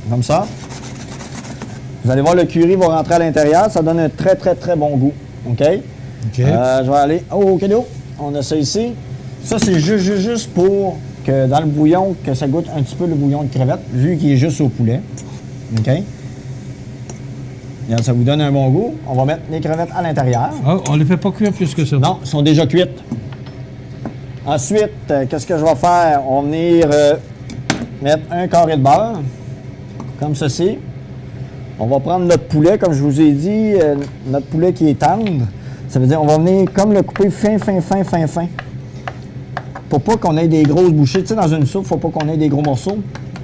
Comme ça. Vous allez voir, le curry va rentrer à l'intérieur. Ça donne un très, très, très bon goût. OK? OK. Je vais aller au cadeau. On a ça ici. Ça, c'est juste pour que dans le bouillon, que ça goûte un petit peu le bouillon de crevettes, vu qu'il est juste au poulet. OK? Regarde, ça vous donne un bon goût. On va mettre les crevettes à l'intérieur. Ah, on ne les fait pas cuire plus que ça. Non, elles sont déjà cuites. Ensuite, qu'est-ce que je vais faire? On va venir mettre un carré de beurre, comme ceci. On va prendre notre poulet, comme je vous ai dit, notre poulet qui est tendre. Ça veut dire on va venir comme le couper fin. Pour pas qu'on ait des grosses bouchées. Tu sais, dans une soupe, il ne faut pas qu'on ait des gros morceaux.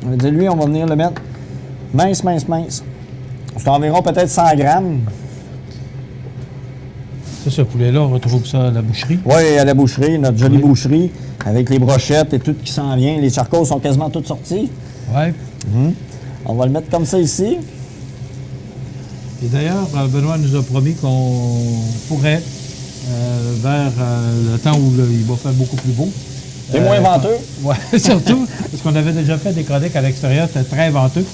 On va dire, lui, on va venir le mettre mince. C'est environ peut-être 100 grammes. Ça, ce poulet-là, on retrouve ça à la boucherie? Oui, à la boucherie, notre jolie boucherie, avec les brochettes et tout qui s'en vient. Les charcots sont quasiment tous sortis. Oui. On va le mettre comme ça ici. Et d'ailleurs, Benoît nous a promis qu'on pourrait, vers le temps où il va faire beaucoup plus beau. C'est moins venteux. Oui, surtout, parce qu'on avait déjà fait des chroniques à l'extérieur, c'était très venteux.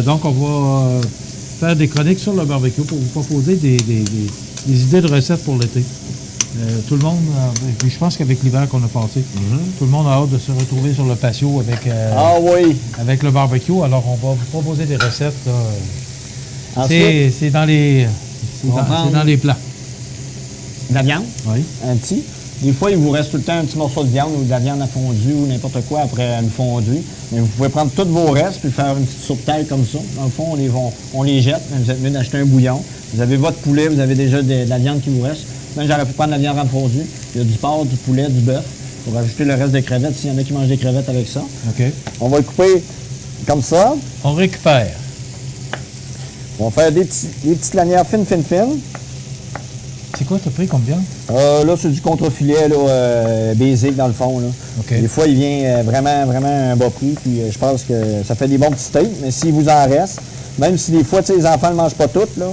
Donc, on va faire des chroniques sur le barbecue pour vous proposer des idées de recettes pour l'été. Tout le monde, puis je pense qu'avec l'hiver qu'on a passé, tout le monde a hâte de se retrouver sur le patio avec le barbecue. Alors, on va vous proposer des recettes. C'est dans les plats. De la viande? Oui. Un petit. Des fois, il vous reste tout le temps un petit morceau de viande ou de la viande à fondue ou n'importe quoi après une fondue. Mais vous pouvez prendre tous vos restes puis faire une petite soupe taille comme ça. Dans le fond, on les jette. Mais vous êtes mieux d'acheter un bouillon. Vous avez votre poulet, vous avez déjà de la viande qui vous reste. Même j'aurais pu prendre la viande en fondue. Il y a du porc, du poulet, du bœuf. Il faut rajouter le reste des crevettes s'il y en a qui mangent des crevettes avec ça. OK. On va le couper comme ça. On récupère. On va faire des petites lanières fines. C'est quoi, t'as pris comme viande? Là, c'est du contre-filet, basic dans le fond. Là. Okay. Des fois, il vient vraiment un bas prix, puis je pense que ça fait des bons petits steaks, mais s'il vous en reste, même si des fois, les enfants ne mangent pas toutes, là,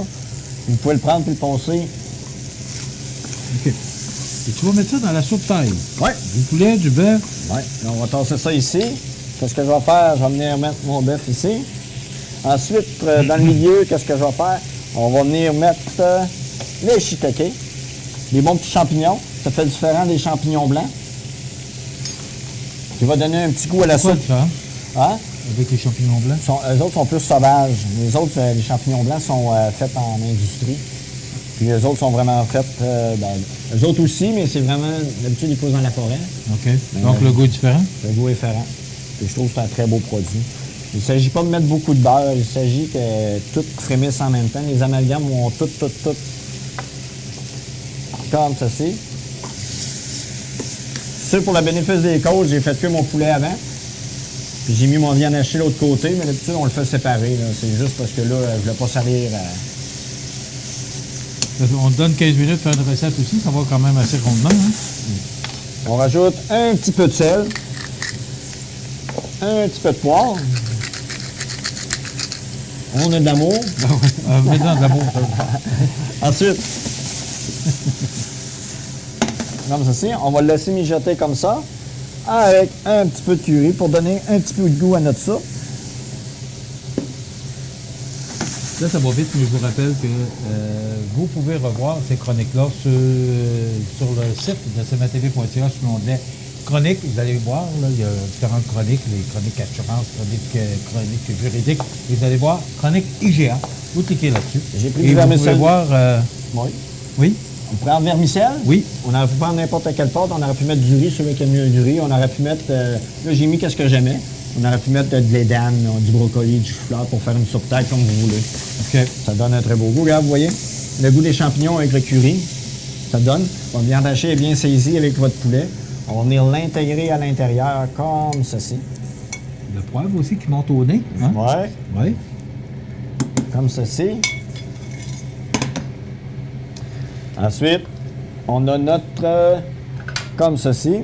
vous pouvez le prendre puis le poncer. OK. Et tu vas mettre ça dans la soupe taille? Oui. Du poulet, du bœuf? Oui. On va tasser ça ici. Qu'est-ce que je vais faire? Je vais venir mettre mon bœuf ici. Ensuite, dans le milieu, qu'est-ce que je vais faire? On va venir mettre les shiitake, les bons petits champignons. Ça fait différent des champignons blancs. Qui va donner un petit goût à la soupe. Ça? Hein? Avec les champignons blancs? Eux autres sont plus sauvages. Les autres, les champignons blancs sont faits en industrie. Puis les autres sont vraiment faits... eux autres aussi, mais c'est vraiment... D'habitude, ils poussent dans la forêt. OK. Donc, le goût est différent? Le goût est différent. Puis je trouve que c'est un très beau produit. Il ne s'agit pas de mettre beaucoup de beurre. Il s'agit que tout frémisse en même temps. Les amalgames vont tout comme ceci. Ça, pour le bénéfice des causes, j'ai fait cuire mon poulet avant. Puis j'ai mis mon viande hachée de l'autre côté, mais d'habitude, on le fait séparer. C'est juste parce que là, je ne voulais pas salir. On te donne 15 minutes de faire une recette aussi. Ça va quand même assez rondement. Hein? On rajoute un petit peu de sel. Un petit peu de poivre. On a de l'amour. Maintenant, de l'amour. Ensuite, comme ceci, on va le laisser mijoter comme ça, avec un petit peu de curry pour donner un petit peu de goût à notre soupe. Là, ça va vite, mais je vous rappelle que vous pouvez revoir ces chroniques-là sur le site de cmatv.ca sur l'onglet chroniques, vous allez voir, là, il y a différentes chroniques, les chroniques assurance, chroniques juridiques. Et vous allez voir, chronique IGA. Vous cliquez là-dessus. J'ai pris et du vous vermicelle. pouvez voir... Oui. Oui? On pourrait en vermicelle. Oui. On aurait pu prendre n'importe quelle pâte. On aurait pu mettre du riz, celui qui aime mieux du riz. On aurait pu mettre... là, j'ai mis qu'est-ce que j'aimais. On aurait pu mettre de l'édame, du brocoli, du chou-fleur pour faire une soupe taille comme vous voulez. OK. Ça donne un très beau goût. Regarde, vous voyez, le goût des champignons avec le curry, ça donne. Votre viande hachée est bien saisie avec votre poulet. On va venir l'intégrer à l'intérieur comme ceci. Le poivre aussi qui monte au nez. Hein? Ouais. Oui. Comme ceci. Ensuite, on a notre... comme ceci.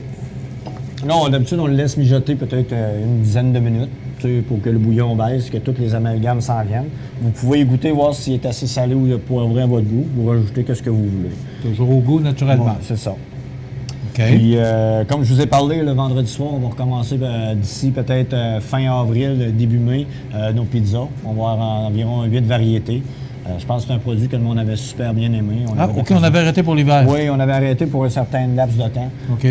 Là, d'habitude, on le laisse mijoter peut-être une dizaine de minutes, tu sais, pour que le bouillon baisse, que tous les amalgames s'en viennent. Vous pouvez y goûter, voir s'il est assez salé ou poivré à votre goût. Vous rajoutez ce que vous voulez. Toujours au goût, naturellement. Ouais, c'est ça. OK. Puis, comme je vous ai parlé, le vendredi soir, on va recommencer d'ici peut-être fin avril, début mai, nos pizzas. On va avoir environ 8 variétés. Je pense que c'est un produit que le monde avait super bien aimé. OK, on avait arrêté pour l'hiver. Oui, on avait arrêté pour un certain laps de temps. OK.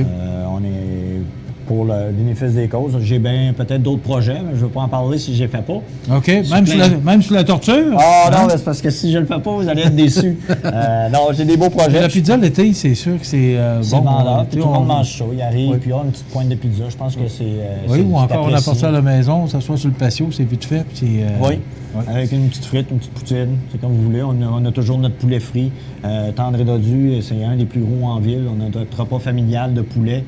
On est pour le bénéfice des causes. J'ai bien peut-être d'autres projets, mais je ne veux pas en parler si je ne les fais pas. OK. Même sous la torture? Ah non, c'est parce que si je ne le fais pas, vous allez être déçus. Non, j'ai des beaux projets. La pizza l'été, c'est sûr que c'est bon. vendeur. Tout le monde mange ça. Il arrive, puis il y a une petite pointe de pizza. Je pense que c'est. Oui, ou encore on apporte ça à la maison, ça soit sur le patio, c'est vite fait. Puis oui. Avec une petite frite, une petite poutine, c'est comme vous voulez. On a toujours notre poulet frit, tendre et dodu, c'est un des plus gros en ville. On a notre repas familial de poulet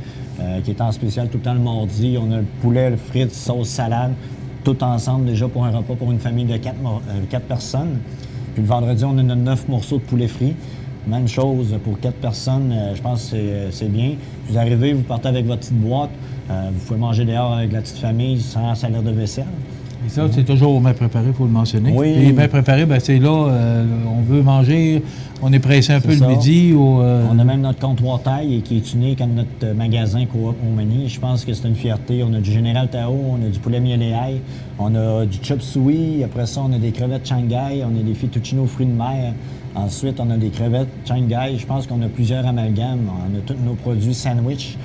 qui est en spécial tout le temps le mardi. On a le poulet, le frites, sauce, salade, tout ensemble déjà pour un repas pour une famille de 4 personnes. Puis le vendredi, on a notre 9 morceaux de poulet frit. Même chose pour 4 personnes, je pense que c'est bien. Vous arrivez, vous partez avec votre petite boîte, vous pouvez manger dehors avec la petite famille sans salaire de vaisselle. Et ça, c'est toujours au mets préparé, il faut le mentionner. Oui. Et mets préparé, ben c'est là, on veut manger, on est pressé un peu le midi. On a même notre comptoir taille qui est unique à notre magasin Coop Montmagny. Je pense que c'est une fierté. On a du Général Tao, on a du poulet miel et ail, on a du chop suey. Après ça, on a des crevettes Shanghai, on a des fettuccine aux fruits de mer. Ensuite, on a des crevettes Shanghai. Je pense qu'on a plusieurs amalgames. On a tous nos produits sandwich.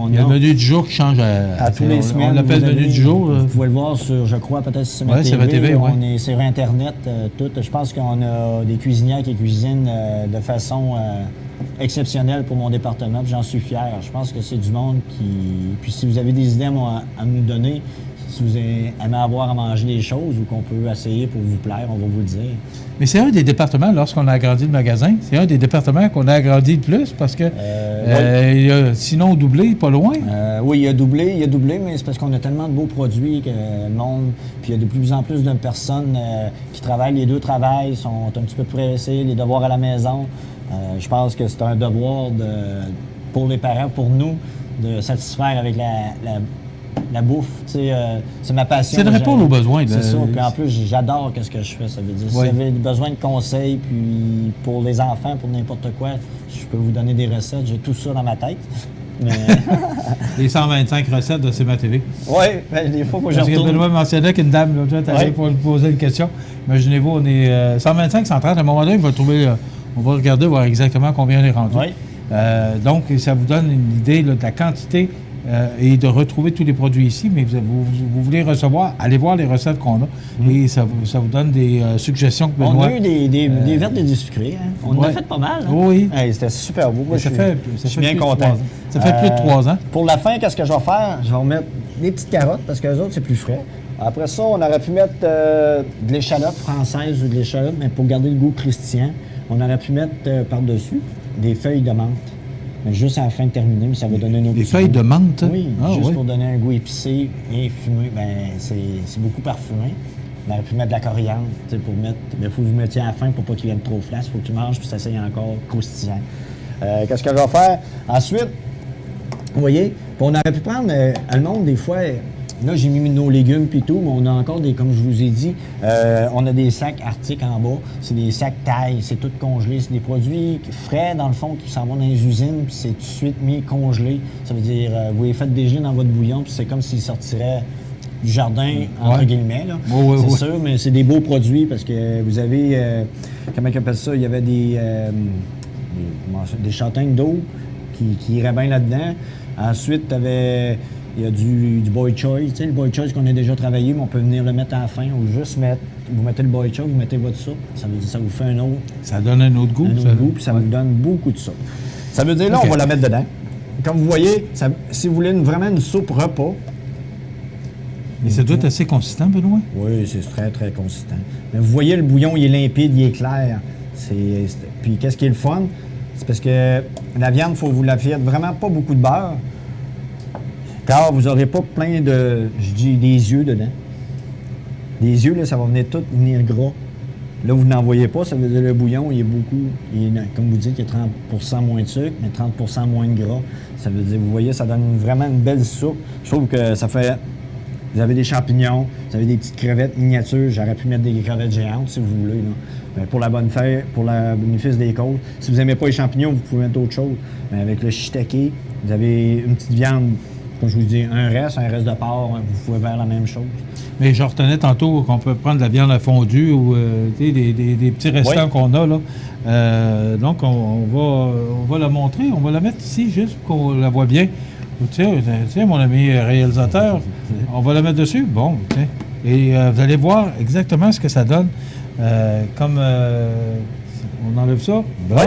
Il y a le menu du jour qui change à tous les semaines. On l'appelle menu du jour. Vous pouvez le voir sur, je crois, peut-être sur ma TV. On est sur Internet. Je pense qu'on a des cuisinières qui cuisinent de façon exceptionnelle pour mon département. J'en suis fier. Je pense que c'est du monde qui... Puis si vous avez des idées à nous donner, si vous aimez avoir à manger des choses ou qu'on peut essayer pour vous plaire, on va vous le dire. Mais c'est un des départements, lorsqu'on a agrandi le magasin, c'est un des départements qu'on a agrandi le plus parce que il a sinon doublé, pas loin. Oui, il a doublé, mais c'est parce qu'on a tellement de beaux produits que le monde, puis il y a de plus en plus de personnes qui travaillent, les deux travaillent, sont un petit peu pressés, les devoirs à la maison. Je pense que c'est un devoir pour les parents, pour nous, de satisfaire avec la bouffe, tu sais, c'est ma passion. C'est de répondre aux besoins. C'est ça. Puis en plus, j'adore ce que je fais. Ça veut dire, si vous avez besoin de conseils, puis pour les enfants, pour n'importe quoi, je peux vous donner des recettes. J'ai tout ça dans ma tête. Mais... Les 125 recettes de CMA TV. Oui, ben, des fois, faut que je retourne. Parce que Benoît mentionnait qu'une dame, là, pour lui poser une question. Imaginez-vous, on est 125, 130. À un moment donné, on va regarder, voir exactement combien on est rendu. Oui. Donc, ça vous donne une idée là, de la quantité et de retrouver tous les produits ici, mais vous voulez recevoir, allez voir les recettes qu'on a et ça vous donne des suggestions que Benoît... On a eu des vertes et des sucrés. Hein? On en a fait pas mal. Hein? Oui. Hey, c'était super beau. Moi, je suis bien content. Ça fait plus de 3 ans. Pour la fin, qu'est-ce que je vais faire? Je vais remettre des petites carottes parce que les autres, c'est plus frais. Après ça, on aurait pu mettre de l'échalote française ou de l'échalote, mais pour garder le goût croustillant, on aurait pu mettre par-dessus des feuilles de menthe. Mais juste à la fin de terminer, mais ça va donner un autre goût. Des feuilles de menthe? Oui, juste pour donner un goût épicé et fumé. Bien, c'est beaucoup parfumé. On aurait pu mettre de la coriandre, pour mettre... Mais il faut que vous mettiez à la fin pour pas qu'il vienne trop flasque. Il faut que tu manges, puis ça soit encore croustillant. Qu'est-ce que je vais faire? Ensuite, vous voyez, on aurait pu prendre... le monde, des fois... Là, j'ai mis nos légumes puis tout, mais on a encore des, comme je vous ai dit, on a des sacs Arctic en bas. C'est des sacs taille, c'est tout congelé. C'est des produits frais, dans le fond, qui s'en vont dans les usines, puis c'est tout de suite mis congelé. Ça veut dire, vous les faites dégeler dans votre bouillon, puis c'est comme s'ils sortiraient du jardin, entre guillemets. Là. C'est sûr, mais c'est des beaux produits parce que vous avez, comment ils appellent ça, il y avait des châtaignes d'eau qui iraient bien là-dedans. Ensuite, il y a du Boy Choice. Tu sais, le Boy Choice qu'on a déjà travaillé, mais on peut venir le mettre à la fin ou juste vous mettez le Boy Choice, vous mettez votre soupe. Ça veut dire ça vous fait un autre. Ça donne un autre goût. Puis ça vous donne beaucoup de soupe. Ça veut dire, là, on va la mettre dedans. Comme vous voyez, si vous voulez vraiment une soupe repas. Mais ça doit être assez consistant, Benoît? Oui, c'est très, très consistant. Mais vous voyez, le bouillon, il est limpide, il est clair. Puis qu'est-ce qui est le fun? C'est parce que la viande, il faut vous la faire vraiment pas beaucoup de beurre. Car vous n'aurez pas plein de, des yeux dedans. Les yeux, là, ça va venir gras. Là, vous n'en voyez pas, ça veut dire le bouillon, il est comme vous dites, il y a 30 moins de sucre, mais 30 moins de gras. Ça veut dire, vous voyez, ça donne vraiment une belle soupe. Je trouve que ça fait... Vous avez des champignons, vous avez des petites crevettes miniatures. J'aurais pu mettre des crevettes géantes, si vous voulez. Là. Mais pour la bonne fête, pour le bénéfice des côtes. Si vous n'aimez pas les champignons, vous pouvez mettre d'autres choses. Mais avec le shiitake, vous avez une petite viande, comme je vous dis, un reste de porc, vous pouvez faire la même chose. Mais je retenais tantôt qu'on peut prendre de la viande à fondue ou des petits restants qu'on a. Là. Donc, on va la montrer. On va la mettre ici juste pour qu'on la voit bien. Tiens, mon ami réalisateur, on va la mettre dessus. Bon, tiens. Et vous allez voir exactement ce que ça donne. On enlève ça. Bon. Oui.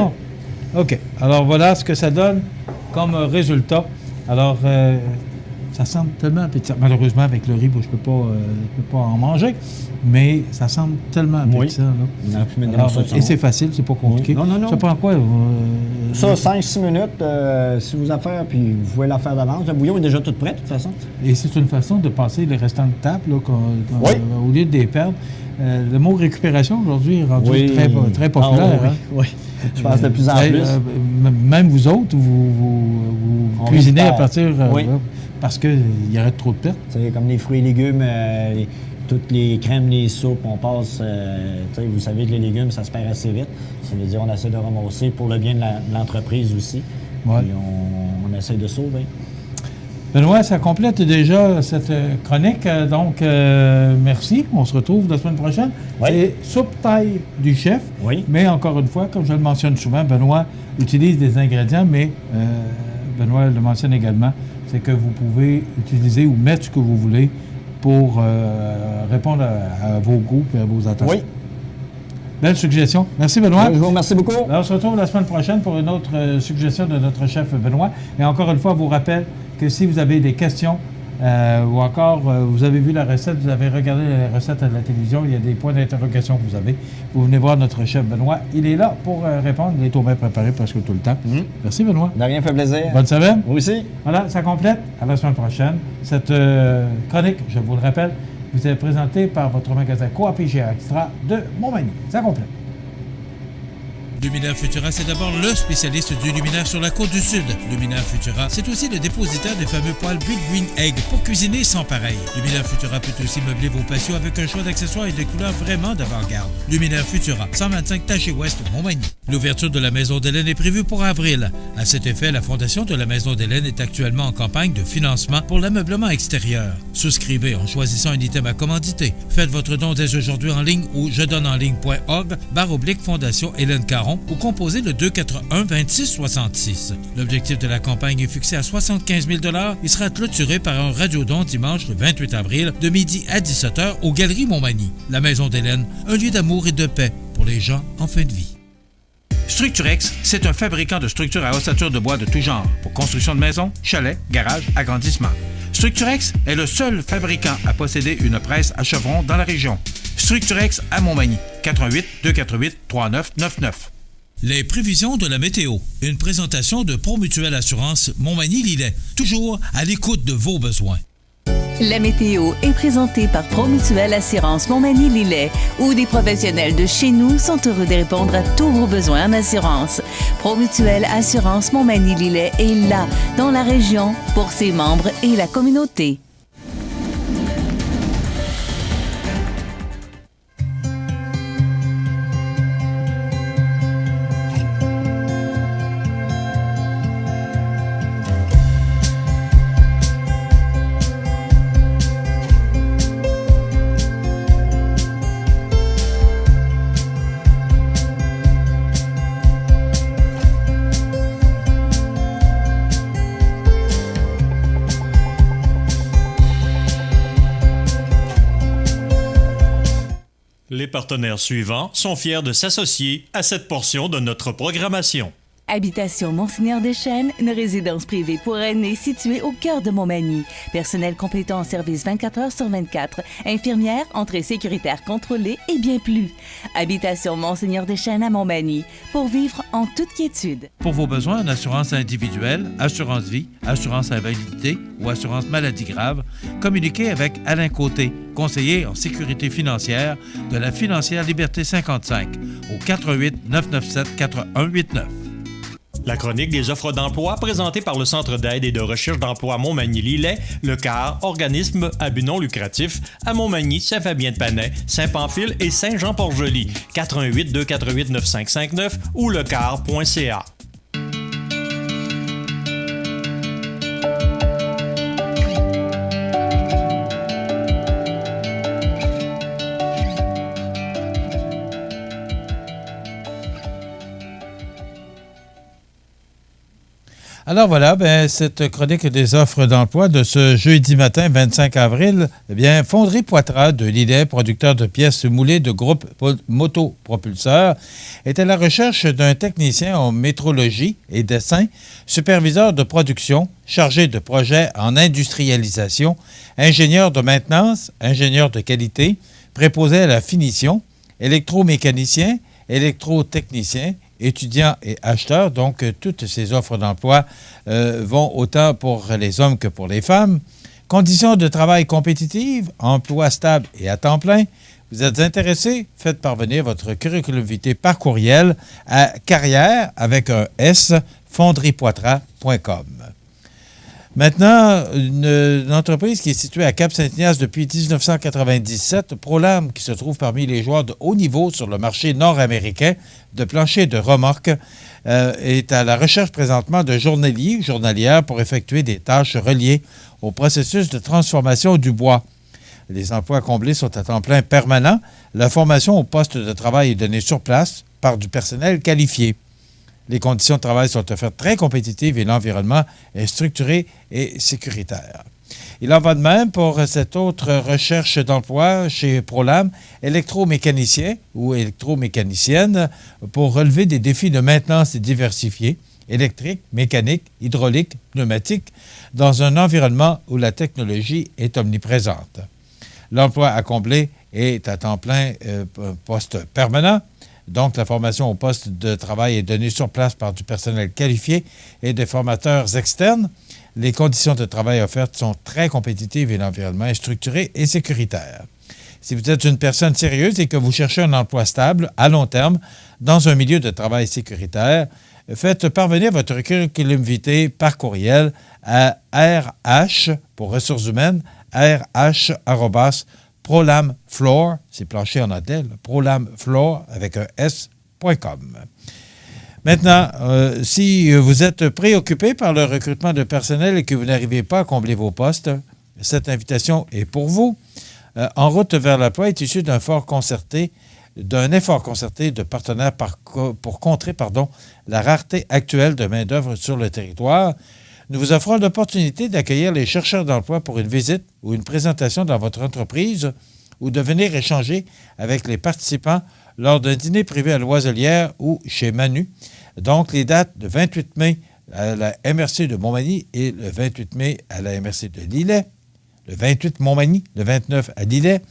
OK. Alors, voilà ce que ça donne comme résultat. Alors, ça semble tellement appétissant. Malheureusement, avec le riz, je ne peux pas en manger, mais ça semble tellement appétissant. Oui. Là. Et c'est facile, c'est pas compliqué. Oui. Non. Ça prend quoi? Ça, 5-6 minutes, si vous affaire, puis vous pouvez la faire d'avance. Le bouillon est déjà tout prêt, de toute façon. Et c'est une façon de passer les restants de table, là, au lieu de les perdre. Le mot récupération, aujourd'hui, est rendu très populaire. Oui. Je pense de plus en plus. Même vous autres, vous cuisinez à partir... parce qu'il y aurait trop de pertes. Comme les fruits et légumes, toutes les crèmes, les soupes, on passe... vous savez que les légumes, ça se perd assez vite. Ça veut dire qu'on essaie de ramasser pour le bien de l'entreprise aussi. Ouais. Puis on essaie de sauver. Benoît, ça complète déjà cette chronique. Donc, merci. On se retrouve la semaine prochaine. Oui. C'est soupe taille du chef. Oui. Mais encore une fois, comme je le mentionne souvent, Benoît utilise des ingrédients, mais Benoît le mentionne également, c'est que vous pouvez utiliser ou mettre ce que vous voulez pour répondre à vos goûts et à vos attentes. Oui. Belle suggestion. Merci, Benoît. Je vous remercie beaucoup. Alors, on se retrouve la semaine prochaine pour une autre suggestion de notre chef Benoît. Et encore une fois, je vous rappelle que si vous avez des questions ou encore vous avez vu la recette, vous avez regardé la recette à la télévision, il y a des points d'interrogation que vous avez, vous venez voir notre chef Benoît. Il est là pour répondre. Il est au bien préparé presque tout le temps. Merci, Benoît. De rien, fait plaisir. Bonne semaine. Vous aussi. Voilà, ça complète. À la semaine prochaine. Cette chronique, je vous le rappelle, vous est présentée par votre magasin Coop IGA Extra de Montmagny. Ça complète. Luminaire Futura, c'est d'abord le spécialiste du luminaire sur la côte du Sud. Luminaire Futura, c'est aussi le dépositaire des fameux poêles Big Green Egg pour cuisiner sans pareil. Luminaire Futura peut aussi meubler vos patios avec un choix d'accessoires et de couleurs vraiment d'avant-garde. Luminaire Futura, 125 Taché Ouest, Montmagny. L'ouverture de la Maison d'Hélène est prévue pour avril. À cet effet, la Fondation de la Maison d'Hélène est actuellement en campagne de financement pour l'ameublement extérieur. Souscrivez en choisissant un item à commanditer. Faites votre don dès aujourd'hui en ligne ou jedonenligne.org/Fondation Hélène Caron ou composez le 281-2666. L'objectif de la campagne est fixé à 75 000 $ et sera clôturé par un radiodon dimanche le 28 avril de midi à 17h aux Galeries Montmagny. La Maison d'Hélène, un lieu d'amour et de paix pour les gens en fin de vie. Structurex, c'est un fabricant de structures à ossature de bois de tout genre pour construction de maisons, chalets, garages, agrandissements. Structurex est le seul fabricant à posséder une presse à chevron dans la région. Structurex à Montmagny, 88 248 3999. Les prévisions de la météo. Une présentation de Promutuelle Assurance Montmagny-Lillet. Toujours à l'écoute de vos besoins. La météo est présentée par Promutuelle Assurance Montmagny-Lillet, où des professionnels de chez nous sont heureux de répondre à tous vos besoins en assurance. Promutuelle Assurance Montmagny-Lillet est là, dans la région, pour ses membres et la communauté. Les partenaires suivants sont fiers de s'associer à cette portion de notre programmation. Habitation Monseigneur Deschênes, une résidence privée pour aînés située au cœur de Montmagny. Personnel complétant en service 24 heures sur 24. Infirmière, entrée sécuritaire contrôlée et bien plus. Habitation Monseigneur Deschênes à Montmagny. Pour vivre en toute quiétude. Pour vos besoins en assurance individuelle, assurance vie, assurance invalidité ou assurance maladie grave, communiquez avec Alain Côté, conseiller en sécurité financière de la Financière Liberté 55 au 88 997 4189. La chronique des offres d'emploi présentée par le Centre d'aide et de recherche d'emploi Montmagny-Lillet, le CAR, organisme à but non lucratif, à Montmagny, Saint-Fabien-de-Panay, Saint-Pamphile et Saint-Jean-Port-Joli, 88 248 9559 ou lecar.ca. Alors voilà, cette chronique des offres d'emploi de ce jeudi matin, 25 avril, Fonderie Poitras de Lillet, producteur de pièces moulées de groupe motopropulseur, est à la recherche d'un technicien en métrologie et dessin, superviseur de production, chargé de projets en industrialisation, ingénieur de maintenance, ingénieur de qualité, préposé à la finition, électromécanicien, électrotechnicien, étudiants et acheteurs. Donc, toutes ces offres d'emploi vont autant pour les hommes que pour les femmes. Conditions de travail compétitives, emploi stable et à temps plein. Vous êtes intéressé? Faites parvenir votre curriculum vitae par courriel à carrière avec un S, fonderiepoitras.com. Maintenant, une entreprise qui est située à Cap-Saint-Ignace depuis 1997, Prolam, qui se trouve parmi les joueurs de haut niveau sur le marché nord-américain de planchers de remorques, est à la recherche présentement de journalières pour effectuer des tâches reliées au processus de transformation du bois. Les emplois comblés sont à temps plein permanent. La formation au poste de travail est donnée sur place par du personnel qualifié. Les conditions de travail sont offertes très compétitives et l'environnement est structuré et sécuritaire. Il en va de même pour cette autre recherche d'emploi chez Prolam, électromécanicien ou électromécanicienne, pour relever des défis de maintenance diversifiés, électrique, mécanique, hydraulique, pneumatique, dans un environnement où la technologie est omniprésente. L'emploi à combler est à temps plein poste permanent. Donc, la formation au poste de travail est donnée sur place par du personnel qualifié et des formateurs externes. Les conditions de travail offertes sont très compétitives et l'environnement est structuré et sécuritaire. Si vous êtes une personne sérieuse et que vous cherchez un emploi stable à long terme dans un milieu de travail sécuritaire, faites parvenir votre curriculum vitae par courriel à RH pour ressources humaines, rh@prolamfloor, c'est plancher en anglais, prolamfloor avec un S.com. Maintenant, si vous êtes préoccupé par le recrutement de personnel et que vous n'arrivez pas à combler vos postes, cette invitation est pour vous. En route vers l'emploi est issue d'un effort concerté de partenaires pour contrer la rareté actuelle de main-d'œuvre sur le territoire. Nous vous offrons l'opportunité d'accueillir les chercheurs d'emploi pour une visite ou une présentation dans votre entreprise ou de venir échanger avec les participants lors d'un dîner privé à l'Oiselière ou chez Manu. Donc, les dates de 28 mai à la MRC de Montmagny et le 28 mai à la MRC de Lillet, le 28 Montmagny, le 29 à Lillet.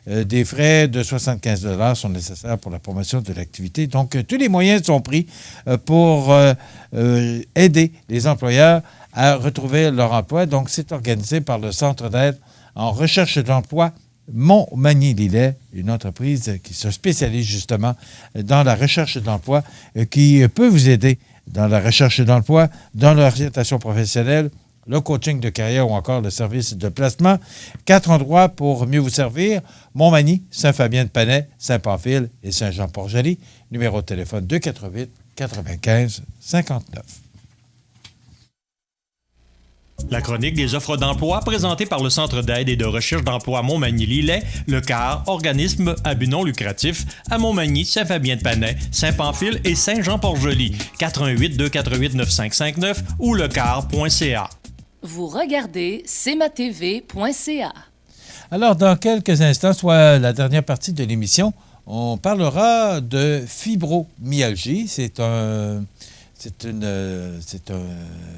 Des frais de 75 $ sont nécessaires pour la promotion de l'activité. Donc, tous les moyens sont pris pour aider les employeurs à retrouver leur emploi. Donc, c'est organisé par le Centre d'aide en recherche d'emploi Montmagny-Lillet, une entreprise qui se spécialise justement dans la recherche d'emploi, qui peut vous aider dans la recherche d'emploi, dans l'orientation professionnelle, le coaching de carrière ou encore le service de placement. 4 endroits pour mieux vous servir: Montmagny, Saint-Fabien-de-Panay, Saint-Pamphile et Saint-Jean-Port-Joli. Numéro de téléphone 248 95 59. La chronique des offres d'emploi présentée par le Centre d'aide et de recherche d'emploi Montmagny-Lillet, le CAR, organisme à but non lucratif, à Montmagny, Saint-Fabien-de-Panay, Saint-Pamphile et Saint-Jean-Port-Joli, 88 248 9559 ou lecar.ca. Vous regardez cmatv.ca. Alors, dans quelques instants, soit la dernière partie de l'émission, On parlera de fibromyalgie. C'est un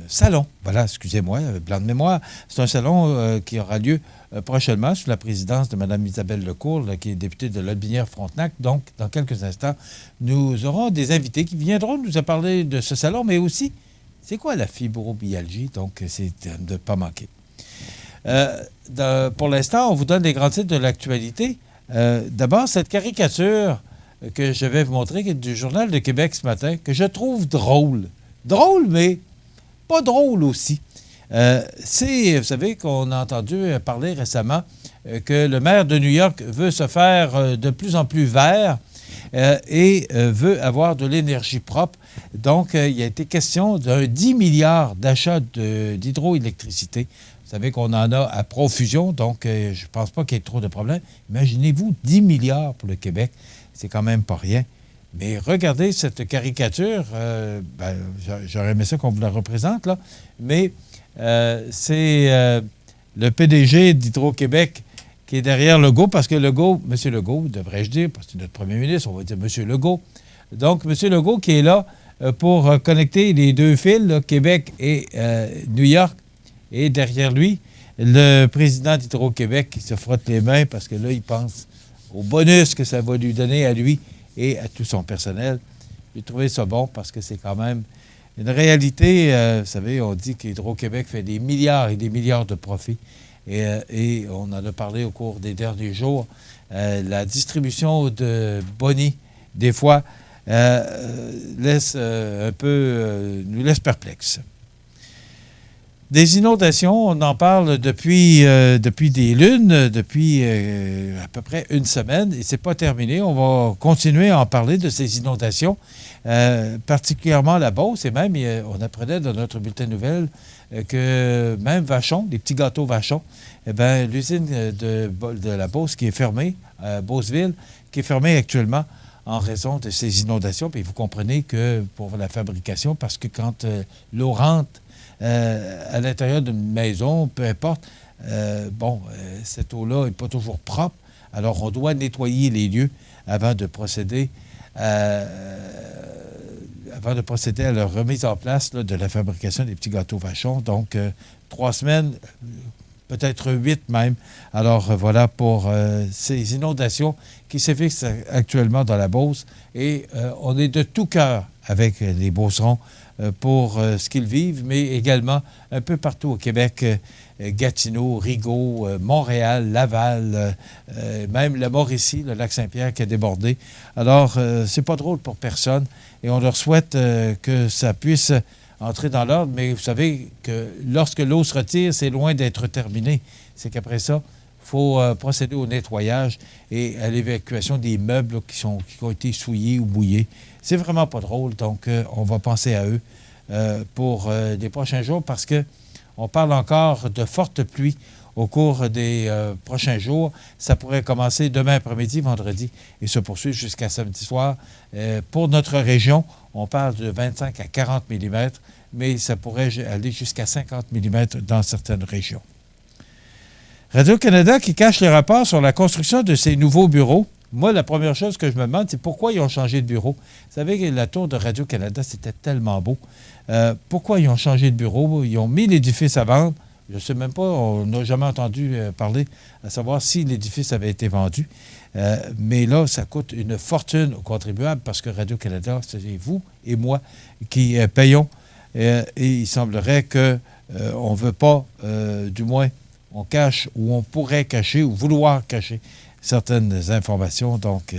salon. Voilà, excusez-moi, blanc de mémoire. C'est un salon qui aura lieu prochainement sous la présidence de Mme Isabelle Lecourt, qui est députée de Lotbinière-Frontenac. Donc, dans quelques instants, nous aurons des invités qui viendront nous parler de ce salon, mais aussi, c'est quoi la fibromyalgie? Donc, c'est de ne pas manquer. Pour l'instant, on vous donne les grands titres de l'actualité. D'abord, cette caricature que je vais vous montrer, qui est du Journal de Québec ce matin, que je trouve drôle. Drôle, mais pas drôle aussi. Vous savez qu'on a entendu parler récemment que le maire de New York veut se faire de plus en plus vert et veut avoir de l'énergie propre. Donc, il a été question d'un 10 milliards d'achats d'hydroélectricité. Vous savez qu'on en a à profusion, donc je ne pense pas qu'il y ait trop de problèmes. Imaginez-vous 10 milliards pour le Québec. C'est quand même pas rien. Mais regardez cette caricature. J'aurais aimé ça qu'on vous la représente, là. Mais c'est le PDG d'Hydro-Québec qui est derrière Legault, parce que Legault, M. Legault, devrais-je dire, parce que c'est notre premier ministre, on va dire M. Legault. Donc, M. Legault qui est là pour connecter les deux fils, là, Québec et New York. Et derrière lui, le président d'Hydro-Québec qui se frotte les mains parce que là, il pense au bonus que ça va lui donner à lui et à tout son personnel. J'ai trouvé ça bon parce que c'est quand même une réalité. Vous savez, on dit qu'Hydro-Québec fait des milliards et des milliards de profits. Et on en a parlé au cours des derniers jours. La distribution de boni, des fois, nous laisse perplexes. Des inondations, on en parle depuis des lunes, depuis à peu près une semaine, et c'est pas terminé. On va continuer à en parler de ces inondations, particulièrement la Beauce, et même, on apprenait dans notre bulletin de nouvelles que même Vachon, les petits gâteaux Vachon, l'usine de la Beauce qui est fermée, Beauceville, qui est fermée actuellement en raison de ces inondations. Puis vous comprenez que pour la fabrication, parce que quand l'eau rentre à l'intérieur d'une maison, peu importe, cette eau-là n'est pas toujours propre. Alors, on doit nettoyer les lieux avant de procéder à leur remise en place là, de la fabrication des petits gâteaux Vachon. Donc, 3 semaines, peut-être 8 même. Alors, voilà pour ces inondations qui s'effixent actuellement dans la Beauce. Et on est de tout cœur avec les Beaucerons pour ce qu'ils vivent, mais également un peu partout au Québec, Gatineau, Rigaud, Montréal, Laval, même la Mauricie, le lac Saint-Pierre qui a débordé. Alors, c'est pas drôle pour personne et on leur souhaite que ça puisse entrer dans l'ordre, mais vous savez que lorsque l'eau se retire, c'est loin d'être terminé. C'est qu'après ça, il faut procéder au nettoyage et à l'évacuation des meubles là, qui ont été souillés ou mouillés. C'est vraiment pas drôle, donc on va penser à eux pour les prochains jours parce qu'on parle encore de fortes pluies au cours des prochains jours. Ça pourrait commencer demain après-midi, vendredi, et se poursuivre jusqu'à samedi soir. Pour notre région, on parle de 25 à 40 mm, mais ça pourrait aller jusqu'à 50 mm dans certaines régions. Radio-Canada qui cache les rapports sur la construction de ces nouveaux bureaux. Moi, la première chose que je me demande, c'est pourquoi ils ont changé de bureau. Vous savez que la tour de Radio-Canada, c'était tellement beau. Pourquoi ils ont changé de bureau? Ils ont mis l'édifice à vendre. Je ne sais même pas, on n'a jamais entendu parler à savoir si l'édifice avait été vendu. Mais là, ça coûte une fortune aux contribuables parce que Radio-Canada, c'est vous et moi qui payons. Et il semblerait qu'on ne veut pas, du moins, on cache ou on pourrait cacher ou vouloir cacher certaines informations. Donc,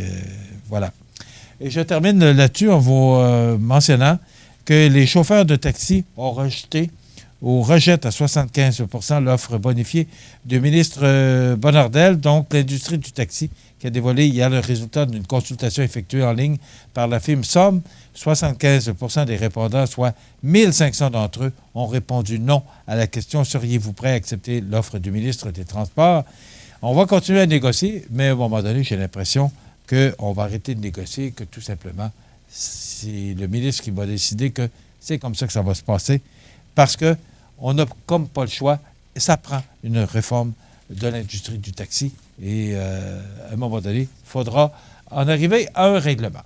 voilà. Et je termine là-dessus en vous mentionnant que les chauffeurs de taxi ont rejeté ou rejettent à 75 % l'offre bonifiée du ministre Bonnardel, donc l'industrie du taxi, qui a dévoilé hier le résultat d'une consultation effectuée en ligne par la firme Somme. 75 % des répondants, soit 1500 d'entre eux, ont répondu non à la question « Seriez-vous prêt à accepter l'offre du ministre des Transports ?» On va continuer à négocier, mais à un moment donné, j'ai l'impression qu'on va arrêter de négocier, que tout simplement, c'est le ministre qui va décider que c'est comme ça que ça va se passer, parce qu'on n'a comme pas le choix, et ça prend une réforme de l'industrie du taxi. Et à un moment donné, il faudra en arriver à un règlement.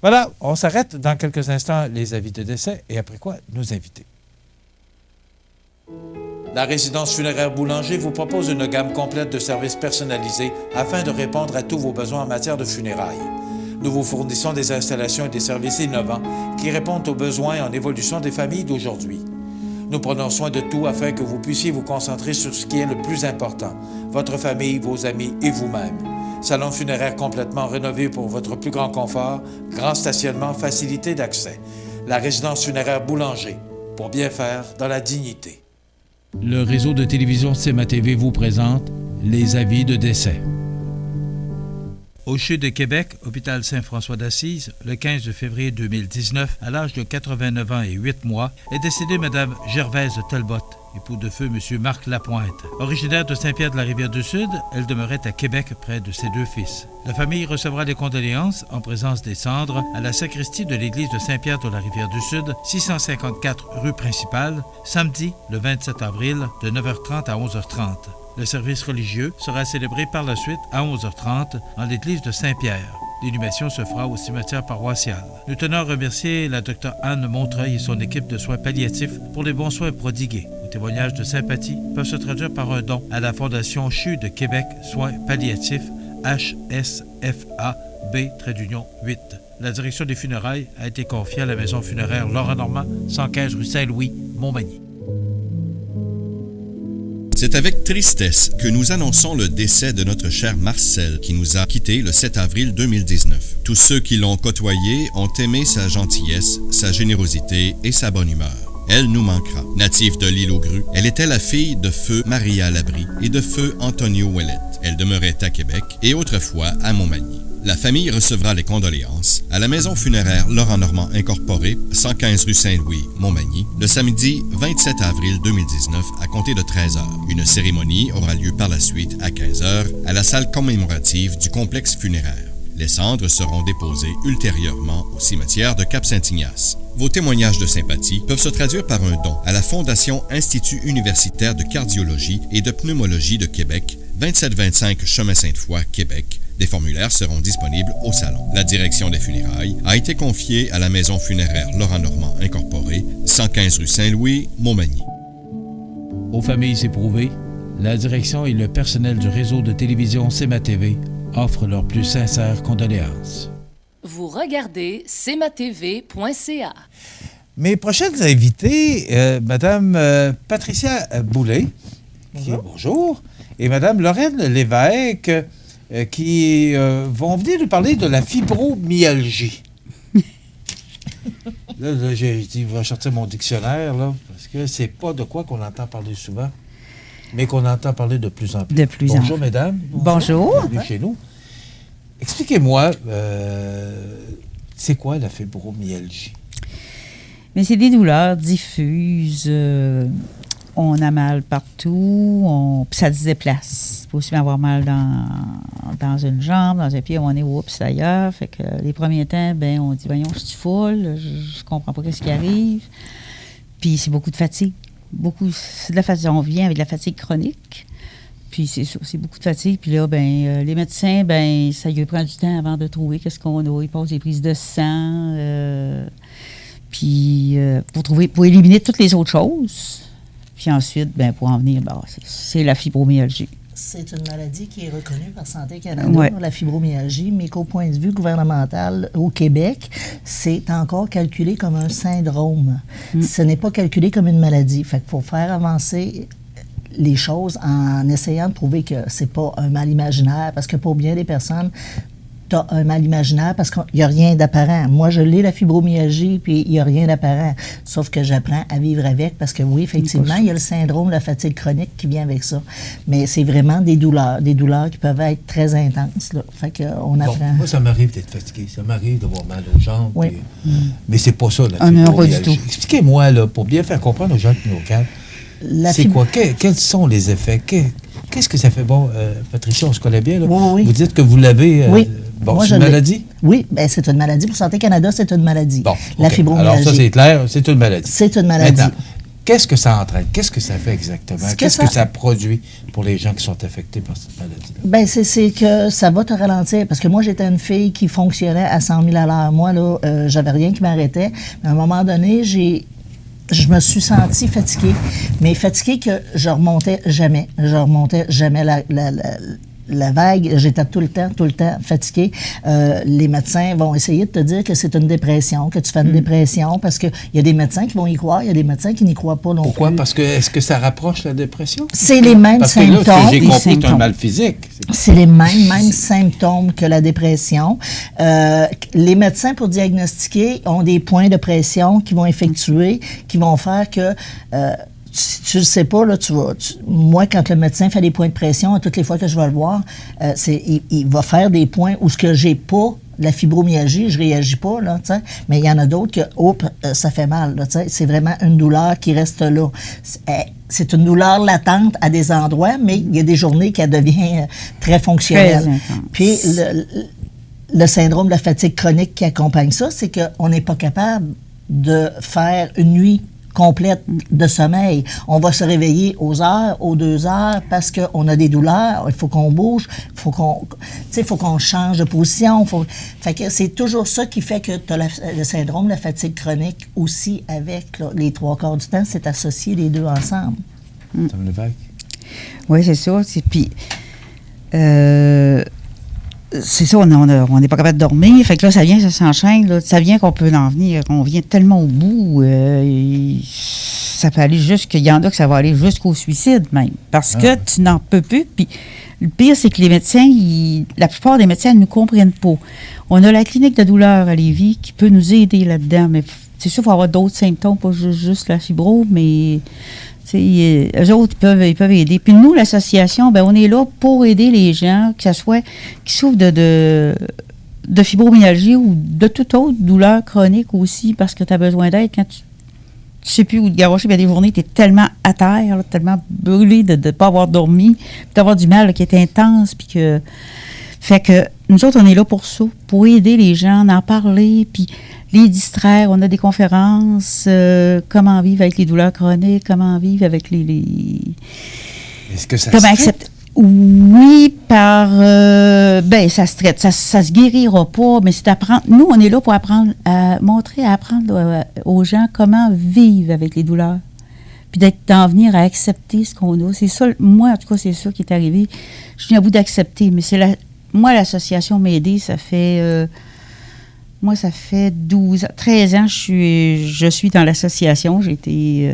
Voilà, on s'arrête dans quelques instants, les avis de décès, et après quoi, nos invités. La résidence funéraire Boulanger vous propose une gamme complète de services personnalisés afin de répondre à tous vos besoins en matière de funérailles. Nous vous fournissons des installations et des services innovants qui répondent aux besoins en évolution des familles d'aujourd'hui. Nous prenons soin de tout afin que vous puissiez vous concentrer sur ce qui est le plus important, votre famille, vos amis et vous-même. Salon funéraire complètement rénové pour votre plus grand confort, grand stationnement, facilité d'accès. La résidence funéraire Boulanger, pour bien faire dans la dignité. Le réseau de télévision CMA TV vous présente les avis de décès. Au CHU de Québec, hôpital Saint-François d'Assise, le 15 février 2019, à l'âge de 89 ans et 8 mois, est décédée Mme Gervaise Talbot, époux de feu M. Marc Lapointe. Originaire de Saint-Pierre-de-la-Rivière-du-Sud, elle demeurait à Québec près de ses deux fils. La famille recevra les condoléances en présence des cendres à la sacristie de l'église de Saint-Pierre-de-la-Rivière-du-Sud, 654 rue principale, samedi le 27 avril de 9h30 à 11h30. Le service religieux sera célébré par la suite à 11h30 en l'église de Saint-Pierre. L'inhumation se fera au cimetière paroissial. Nous tenons à remercier la Dr Anne Montreuil et son équipe de soins palliatifs pour les bons soins prodigués. Vos témoignages de sympathie peuvent se traduire par un don à la Fondation CHU de Québec Soins palliatifs HSFAB-8. La direction des funérailles a été confiée à la maison funéraire Laurent Normand, 115 rue Saint-Louis, Montmagny. C'est avec tristesse que nous annonçons le décès de notre cher Marcel, qui nous a quittés le 7 avril 2019. Tous ceux qui l'ont côtoyé ont aimé sa gentillesse, sa générosité et sa bonne humeur. Elle nous manquera. Native de l'île aux Grues, elle était la fille de feu Maria Labrie et de feu Antonio Ouellette. Elle demeurait à Québec et autrefois à Montmagny. La famille recevra les condoléances à la maison funéraire Laurent Normand Incorporée, 115 rue Saint-Louis, Montmagny, le samedi 27 avril 2019 à compter de 13h. Une cérémonie aura lieu par la suite à 15h à la salle commémorative du complexe funéraire. Les cendres seront déposées ultérieurement au cimetière de Cap-Saint-Ignace. Vos témoignages de sympathie peuvent se traduire par un don à la Fondation Institut universitaire de cardiologie et de pneumologie de Québec, 2725 Chemin Sainte-Foy, Québec. Des formulaires seront disponibles au salon. La direction des funérailles a été confiée à la maison funéraire Laurent Normand Incorporée, 115 rue Saint-Louis, Montmagny. Aux familles éprouvées, la direction et le personnel du réseau de télévision CMA TV offrent leurs plus sincères condoléances. Vous regardez cmatv.ca. Mes prochaines invitées, Mme Patricia Boulay, bonjour, et Mme Lorraine Lévesque, qui vont venir nous parler de la fibromyalgie. là, j'ai dit, je vais sortir mon dictionnaire, là, parce que c'est pas de quoi qu'on entend parler souvent, mais qu'on entend parler de plus en plus. Bonjour, mesdames. Bonjour. Bienvenue chez nous. Expliquez-moi, c'est quoi la fibromyalgie? Mais c'est des douleurs diffuses. On a mal partout, puis ça se déplace. Il faut aussi avoir mal dans une jambe, dans un pied, on est oups ailleurs. Fait que les premiers temps, on dit, voyons, je suis folle, je comprends pas ce qui arrive. Puis c'est beaucoup de fatigue. C'est de la fatigue. On vient avec de la fatigue chronique. Puis c'est ça, c'est beaucoup de fatigue. Puis là, les médecins, ça lui prend du temps avant de trouver qu'est-ce qu'on a. Ils passent des prises de sang. Puis pour éliminer toutes les autres choses. Puis ensuite, pour en venir, c'est la fibromyalgie. C'est une maladie qui est reconnue par Santé Canada, la fibromyalgie, mais qu'au point de vue gouvernemental au Québec, c'est encore calculé comme un syndrome. Ce n'est pas calculé comme une maladie. Fait qu'il faut faire avancer les choses en essayant de prouver que c'est pas un mal imaginaire, parce que pour bien des personnes, tu as un mal imaginaire parce qu'il n'y a rien d'apparent. Moi, je l'ai, la fibromyalgie, puis il n'y a rien d'apparent. Sauf que j'apprends à vivre avec parce que oui, effectivement, il y a le syndrome de la fatigue chronique qui vient avec ça. Mais c'est vraiment des douleurs qui peuvent être très intenses. Là. Fait qu'on apprend. Moi, ça m'arrive d'être fatigué. Ça m'arrive d'avoir mal aux jambes. Oui. Mais c'est pas ça, la fibromyalgie. Non, pas du tout. Expliquez-moi, là, pour bien faire comprendre aux gens qui nous regardent, c'est quoi? Quels sont les effets? Qu'est-ce que ça fait? Bon, Patricia, on se connaît bien. Là. Oui. Vous dites que vous l'avez... oui. Bon, c'est une maladie? Oui, c'est une maladie. Pour Santé Canada, c'est une maladie. Bon, la fibromyalgie. Alors ça, c'est clair, c'est une maladie. C'est une maladie. Maintenant, Qu'est-ce que ça entraîne? Qu'est-ce que ça fait exactement? Qu'est-ce que ça produit pour les gens qui sont affectés par cette maladie-là? Bien, c'est que ça va te ralentir. Parce que moi, j'étais une fille qui fonctionnait à 100 000 à l'heure. Moi, là, j'avais rien qui m'arrêtait. Mais à un moment donné, je me suis sentie fatiguée. Mais fatiguée que je remontais jamais. Je remontais jamais la vague. J'étais tout le temps fatiguée. Les médecins vont essayer de te dire que c'est une dépression, que tu fais une dépression, parce qu'il y a des médecins qui vont y croire, il y a des médecins qui n'y croient pas non plus. Pourquoi? Parce que est-ce que ça rapproche la dépression? C'est les mêmes symptômes. Parce que là, ce que j'ai compris, c'est un mal physique. C'est les mêmes symptômes que la dépression. Les médecins, pour diagnostiquer, ont des points de pression qu'ils vont effectuer, qui vont faire que... si tu le sais pas, là, moi, quand le médecin fait des points de pression, à toutes les fois que je vais le voir, il va faire des points où ce que j'ai pas, la fibromyalgie, je réagis pas, là, tu sais. Mais il y en a d'autres que, ça fait mal, là, tu sais. C'est vraiment une douleur qui reste là. C'est une douleur latente à des endroits, mais il y a des journées qu'elle devient très fonctionnelle. Puis, le syndrome de la fatigue chronique qui accompagne ça, c'est qu'on n'est pas capable de faire une nuit complète de sommeil. On va se réveiller aux heures, aux 2 heures, parce qu'on a des douleurs, il faut qu'on bouge, il faut qu'on change de position. Fait que c'est toujours ça qui fait que tu as le syndrome de la fatigue chronique aussi avec, là, les 3/4 du temps, c'est associé les deux ensemble. Oui, c'est ça. Puis, c'est ça, on n'est pas capable de dormir. Fait que là, ça vient, ça s'enchaîne. Là, ça vient qu'on peut en venir. On vient tellement au bout. Ça peut aller qu'il y en a que ça va aller jusqu'au suicide même. Parce que tu n'en peux plus. Puis le pire, c'est que les médecins, la plupart des médecins ne nous comprennent pas. On a la clinique de douleur à Lévis qui peut nous aider là-dedans. Mais c'est sûr qu'il faut avoir d'autres symptômes, pas juste la fibro, mais... eux autres, ils peuvent aider. Puis nous, l'association, on est là pour aider les gens, que ce soit qui souffrent de fibromyalgie ou de toute autre douleur chronique aussi, parce que tu as besoin d'aide quand tu sais plus où te garocher. Il y a des journées, tu es tellement à terre, là, tellement brûlé de ne pas avoir dormi, d'avoir du mal là, qui est intense. Puis que... Fait que nous autres, on est là pour ça, pour aider les gens, en parler, puis les distraire. On a des conférences, comment vivre avec les douleurs chroniques, comment vivre avec les... Est-ce que ça comment se accepter? Oui, ça se traite. Ça se guérira pas, mais c'est d'apprendre. Nous, on est là pour apprendre, apprendre aux gens comment vivre avec les douleurs. Puis d'en venir à accepter ce qu'on a. C'est ça, moi, en tout cas, c'est ça qui est arrivé. Je suis à bout d'accepter, mais moi, l'association m'a aidée, ça fait... moi, ça fait 13 ans que je suis dans l'association. J'ai été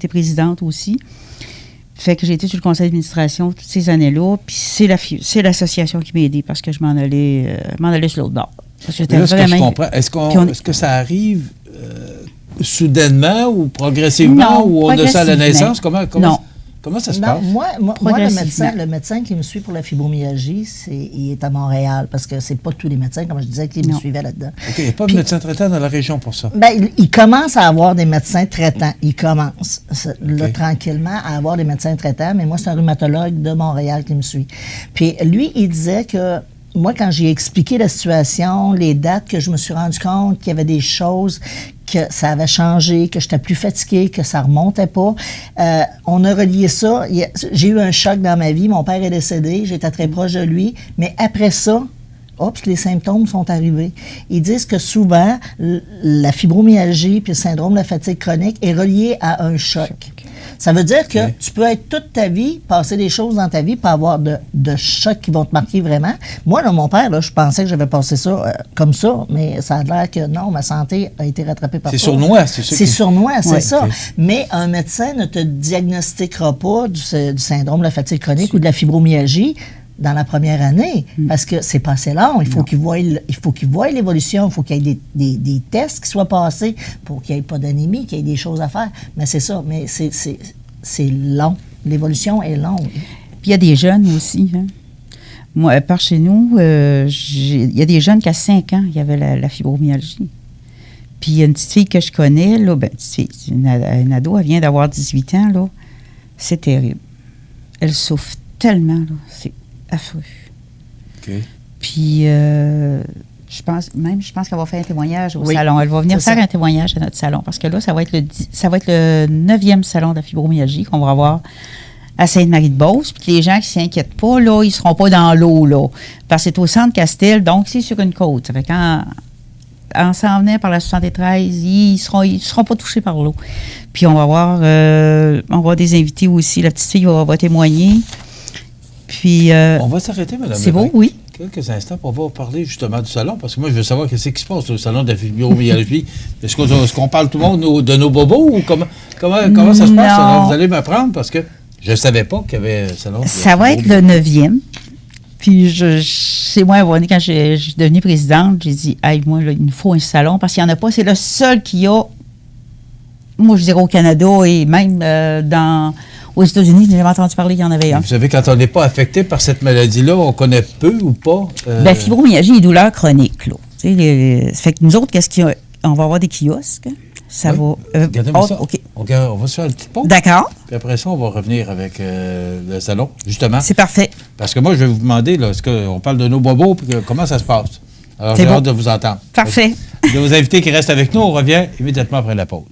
présidente aussi. Fait que j'ai été sur le conseil d'administration toutes ces années-là. Puis c'est l'association qui m'a aidée parce que je m'en allais sur l'autre bord. Parce que là, ce que je comprends, est-ce que ça arrive soudainement ou progressivement ou on a ça à la naissance? Comment ça se passe? Moi le médecin qui me suit pour la fibromyalgie, il est à Montréal, parce que c'est pas tous les médecins, comme je disais, qui me suivaient là-dedans. OK, il n'y a pas de médecin traitant dans la région pour ça? Il commence à avoir des médecins traitants. Il commence, là, tranquillement, à avoir des médecins traitants, mais moi, c'est un rhumatologue de Montréal qui me suit. Puis lui, il disait que moi, quand j'ai expliqué la situation, les dates, que je me suis rendu compte qu'il y avait des choses, que ça avait changé, que j'étais plus fatiguée, que ça remontait pas. On a relié ça. J'ai eu un choc dans ma vie. Mon père est décédé. J'étais très proche de lui. Mais après ça, les symptômes sont arrivés. Ils disent que souvent, la fibromyalgie puis le syndrome de la fatigue chronique est relié à un choc. Ça veut dire que tu peux être toute ta vie, passer des choses dans ta vie, pas avoir de chocs qui vont te marquer vraiment. Moi, là, mon père, là, je pensais que j'avais passé ça comme ça, mais ça a l'air que non, ma santé a été rattrapée par ça. C'est sournois, c'est ça. C'est sournois, c'est ça. Okay. Mais un médecin ne te diagnostiquera pas du syndrome de la fatigue chronique ou de la fibromyalgie dans la première année, parce que c'est pas assez long. Il faut qu'il voie l'évolution, il faut qu'il y ait des tests qui soient passés pour qu'il n'y ait pas d'anémie, qu'il y ait des choses à faire. Mais c'est ça, mais c'est long. L'évolution est longue. Puis il y a des jeunes aussi. Hein. Moi, par chez nous, il y a des jeunes qui, à 5 ans, il y avait la fibromyalgie. Puis il y a une petite fille que je connais, là, une ado, elle vient d'avoir 18 ans, là. C'est terrible. Elle souffre tellement, là. C'est affreux. Okay. Puis, Je pense qu'elle va faire un témoignage au salon. Elle va venir faire un témoignage à notre salon parce que là, ça va être le 9e salon de la fibromyalgie qu'on va avoir à Sainte-Marie-de-Beauce. Puis les gens qui ne s'inquiètent pas, là, ils ne seront pas dans l'eau, là. Parce que c'est au centre Castel, donc c'est sur une côte. Ça fait en s'en venant par la 73, ils seront pas touchés par l'eau. Puis on va avoir des invités aussi. La petite fille va témoigner. Puis on va s'arrêter, Mme C'est beau, oui. Quelques instants pour pouvoir parler justement du salon, parce que moi, je veux savoir qu'est-ce qui se passe au salon de la fibromyalgie. Est-ce qu'on parle tout le monde de nos bobos ou comment ça se passe? Alors, vous allez m'apprendre parce que je ne savais pas qu'il y avait un salon. Ça va être le 9e. Puis, c'est moi, quand je suis devenue présidente, j'ai dit, hey, moi, là, il nous faut un salon parce qu'il n'y en a pas. C'est le seul qu'il y a, moi, je dirais au Canada et même aux États-Unis, je n'ai jamais entendu parler qu'il y en avait un. Vous savez, quand on n'est pas affecté par cette maladie-là, on connaît peu ou pas. Fibromyalgie et douleurs chroniques, là. Ça fait que nous autres, on va avoir des kiosques. Ça va. Regardez-moi ça. OK. On va se faire une petite pause. D'accord. Puis après ça, on va revenir avec le salon, justement. C'est parfait. Parce que moi, je vais vous demander, là, est-ce qu'on parle de nos bobos, puis comment ça se passe? Alors, j'ai hâte de vous entendre. Parfait. De vos invités qui restent avec nous, on revient immédiatement après la pause.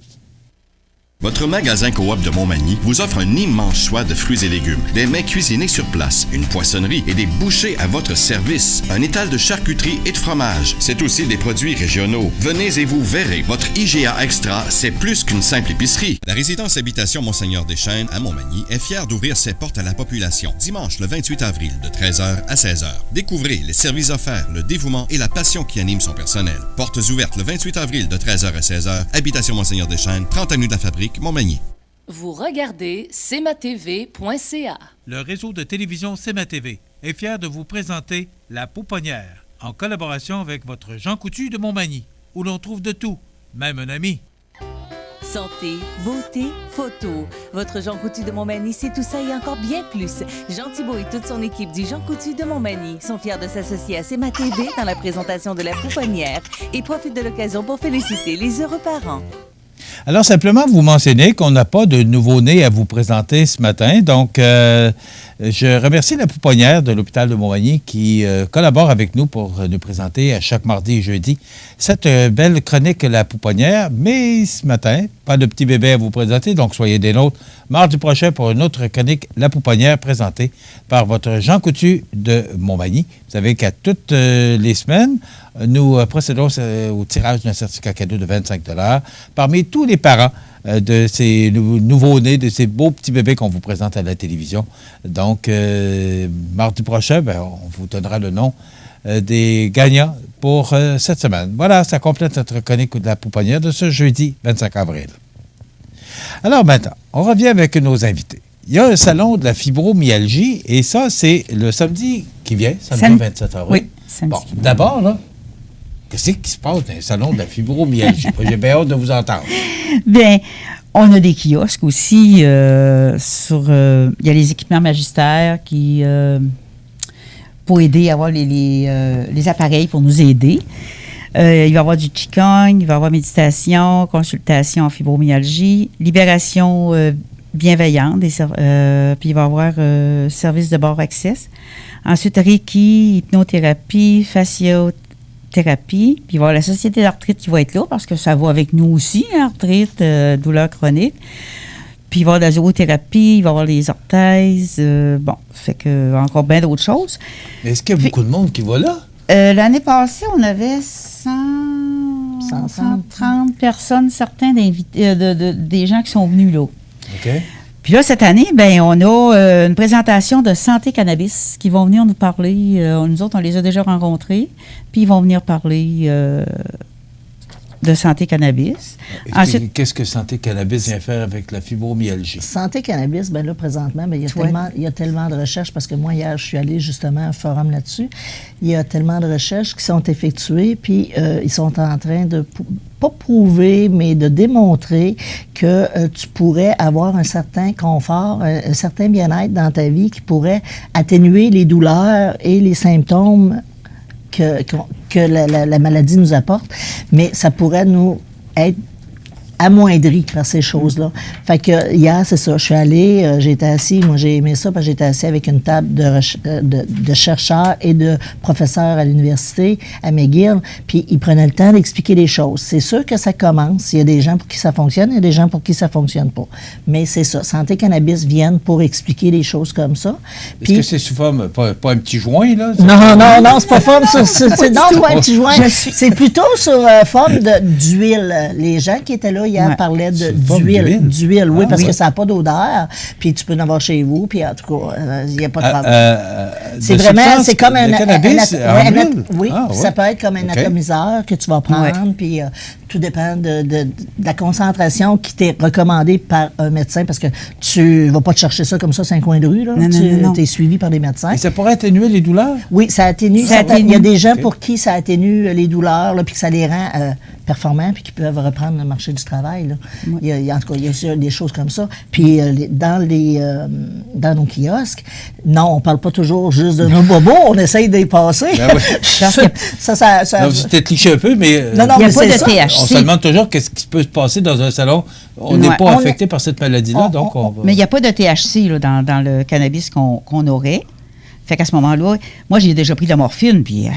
Votre magasin Coop de Montmagny vous offre un immense choix de fruits et légumes, des mets cuisinés sur place, une poissonnerie et des bouchers à votre service, un étal de charcuterie et de fromage. C'est aussi des produits régionaux. Venez et vous verrez, votre IGA Extra, c'est plus qu'une simple épicerie. La résidence Habitation Monseigneur-des-Chênes à Montmagny est fière d'ouvrir ses portes à la population dimanche le 28 avril de 13h à 16h. Découvrez les services offerts, le dévouement et la passion qui anime son personnel. Portes ouvertes le 28 avril de 13h à 16h. Habitation Monseigneur-des-Chênes, 30 avenue de la Fabrique, Montmagny. Vous regardez cmatv.ca. Le réseau de télévision CMA TV est fier de vous présenter La Pouponnière, en collaboration avec votre Jean Coutu de Montmagny, où l'on trouve de tout, même un ami. Santé, beauté, photo. Votre Jean Coutu de Montmagny, c'est tout ça et encore bien plus. Jean Thibault et toute son équipe du Jean Coutu de Montmagny sont fiers de s'associer à CMA TV dans la présentation de La Pouponnière et profitent de l'occasion pour féliciter les heureux parents. Alors, simplement, vous mentionnez qu'on n'a pas de nouveau-né à vous présenter ce matin. Donc, je remercie la Pouponnière de l'hôpital de Montmagny qui collabore avec nous pour nous présenter à chaque mardi et jeudi cette belle chronique La Pouponnière. Mais ce matin, pas de petit bébé à vous présenter, donc soyez des nôtres mardi prochain pour une autre chronique La Pouponnière présentée par votre Jean Coutu de Montmagny. Vous savez qu'à toutes les semaines, nous procédons au tirage d'un certificat cadeau de 25 $ parmi tous les parents de ces nouveaux-nés, de ces beaux petits bébés qu'on vous présente à la télévision. Donc, mardi prochain, on vous donnera le nom des gagnants pour cette semaine. Voilà, ça complète notre chronique de La Pouponnière de ce jeudi 25 avril. Alors maintenant, on revient avec nos invités. Il y a un salon de la fibromyalgie et ça, c'est le samedi qui vient, samedi 27 avril. Oui, samedi. Bon, d'abord, là, qu'est-ce qui se passe dans le salon de la fibromyalgie? J'ai bien hâte de vous entendre. Bien, on a des kiosques aussi. Il y a les équipements magistères qui pour aider à avoir les appareils pour nous aider. Il va y avoir du Qigong, il va y avoir méditation, consultation en fibromyalgie, libération bienveillante, puis il va y avoir service de bord access. Ensuite, Reiki, hypnothérapie, fasciothérapie, puis il va y avoir la Société d'arthrite qui va être là parce que ça va avec nous aussi, arthrite, douleur chronique. Puis il va y avoir de la zoothérapie, il va y avoir les orthèses, fait que encore bien d'autres choses. Mais est-ce qu'il y a beaucoup de monde qui va là? L'année passée, on avait 130 personnes, certains des gens qui sont venus là. OK. Puis là, cette année, on a une présentation de Santé Cannabis qui vont venir nous parler. Nous autres, on les a déjà rencontrés. Puis ils vont venir parler de Santé Cannabis. Ensuite, qu'est-ce que Santé Cannabis vient faire avec la fibromyalgie? Santé Cannabis, là, présentement, il y a tellement de recherches, parce que moi, hier, je suis allée justement à un forum là-dessus. Il y a tellement de recherches qui sont effectuées, puis ils sont en train de, pas prouver, mais de démontrer que tu pourrais avoir un certain confort, un certain bien-être dans ta vie qui pourrait atténuer les douleurs et les symptômes que la maladie nous apporte, mais ça pourrait nous amoindri par ces choses-là. Fait que hier, c'est ça, je suis allée, j'ai été assis, moi j'ai aimé ça parce que j'étais assis avec une table de chercheurs et de professeurs à l'université, à McGill, puis ils prenaient le temps d'expliquer les choses. C'est sûr que ça commence, il y a des gens pour qui ça fonctionne, il y a des gens pour qui ça fonctionne pas. Mais c'est ça, Santé Cannabis viennent pour expliquer les choses comme ça. Est-ce que c'est sous forme, pas un petit joint, là? Non, c'est pas forme sur... c'est pas un petit joint. C'est plutôt sur forme d'huile. Les gens qui étaient là hier parlaient d'huile, oui, parce que ça n'a pas d'odeur, puis tu peux en avoir chez vous, puis en tout cas, il n'y a pas de problème. C'est vraiment, c'est comme un... cannabis oui, ça peut être comme un atomiseur que tu vas prendre, puis tout dépend de la concentration qui t'est recommandée par un médecin, parce que tu ne vas pas te chercher ça comme ça, c'est un coin de rue, là. Tu es suivi par des médecins. Et ça pourrait atténuer les dollars? Oui, ça atténue. Il y a des gens pour qui ça atténue les douleurs, puis que ça les rend performants, puis qui peuvent reprendre le marché du travail. Là. En tout cas, il y a des choses comme ça. Puis dans nos kiosques, non, on ne parle pas toujours juste de nos bobos, on essaye d'y passer. Ben oui. Non, c'était cliché un peu, mais il n'y a pas de THC. On se demande toujours qu'est-ce qui peut se passer dans un salon. On n'est pas affecté par cette maladie-là. Mais il n'y a pas de THC là, dans le cannabis qu'on aurait. Fait qu'à ce moment-là, moi, j'ai déjà pris de la morphine, puis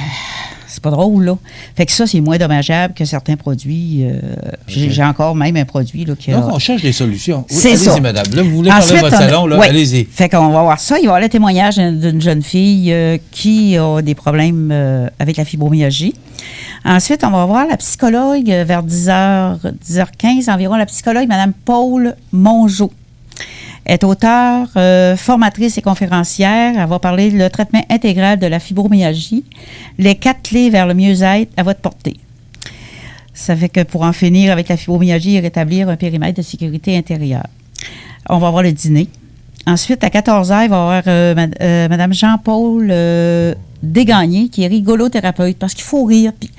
c'est pas drôle, là. Fait que ça, c'est moins dommageable que certains produits. J'ai encore même un produit, là, qui Donc, on cherche des solutions. Oui, c'est ça. Allez-y, madame. Là, vous voulez parler de votre salon, là, allez-y. Fait qu'on va voir ça. Il va y avoir le témoignage d'une jeune fille qui a des problèmes avec la fibromyalgie. Ensuite, on va voir la psychologue vers 10h15 environ, la psychologue, Mme Paul Mongeau. Elle est auteure, formatrice et conférencière. Elle va parler le traitement intégral de la fibromyalgie, les 4 clés vers le mieux-être à votre portée. Ça fait que pour en finir avec la fibromyalgie et rétablir un périmètre de sécurité intérieure. On va avoir le dîner. Ensuite, à 14h, il va y avoir Mme Jean-Paul Desgagnés, qui est rigolothérapeute, parce qu'il faut rire. Puis,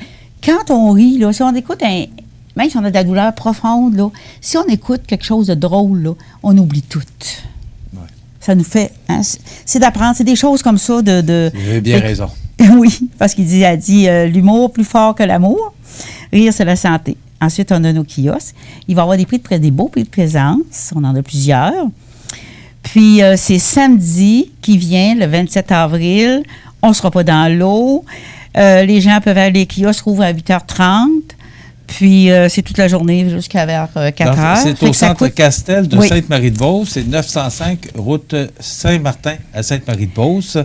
quand on rit, là, si on écoute même si on a de la douleur profonde, là, si on écoute quelque chose de drôle, là, on oublie tout. Ouais. Ça nous fait... Hein, c'est d'apprendre. C'est des choses comme ça de Vous avez bien raison. Oui, parce elle dit l'humour plus fort que l'amour. Rire, c'est la santé. Ensuite, on a nos kiosques. Il va y avoir des beaux prix de présence. On en a plusieurs. Puis, c'est samedi qui vient, le 27 avril. On ne sera pas dans l'eau. Les gens peuvent aller, les kiosques rouvrent à 8h30. Puis, c'est toute la journée jusqu'à vers 4 heures. C'est au centre Castel de Sainte-Marie-de-Beauce. C'est 905 route Saint-Martin à Sainte-Marie-de-Beauce.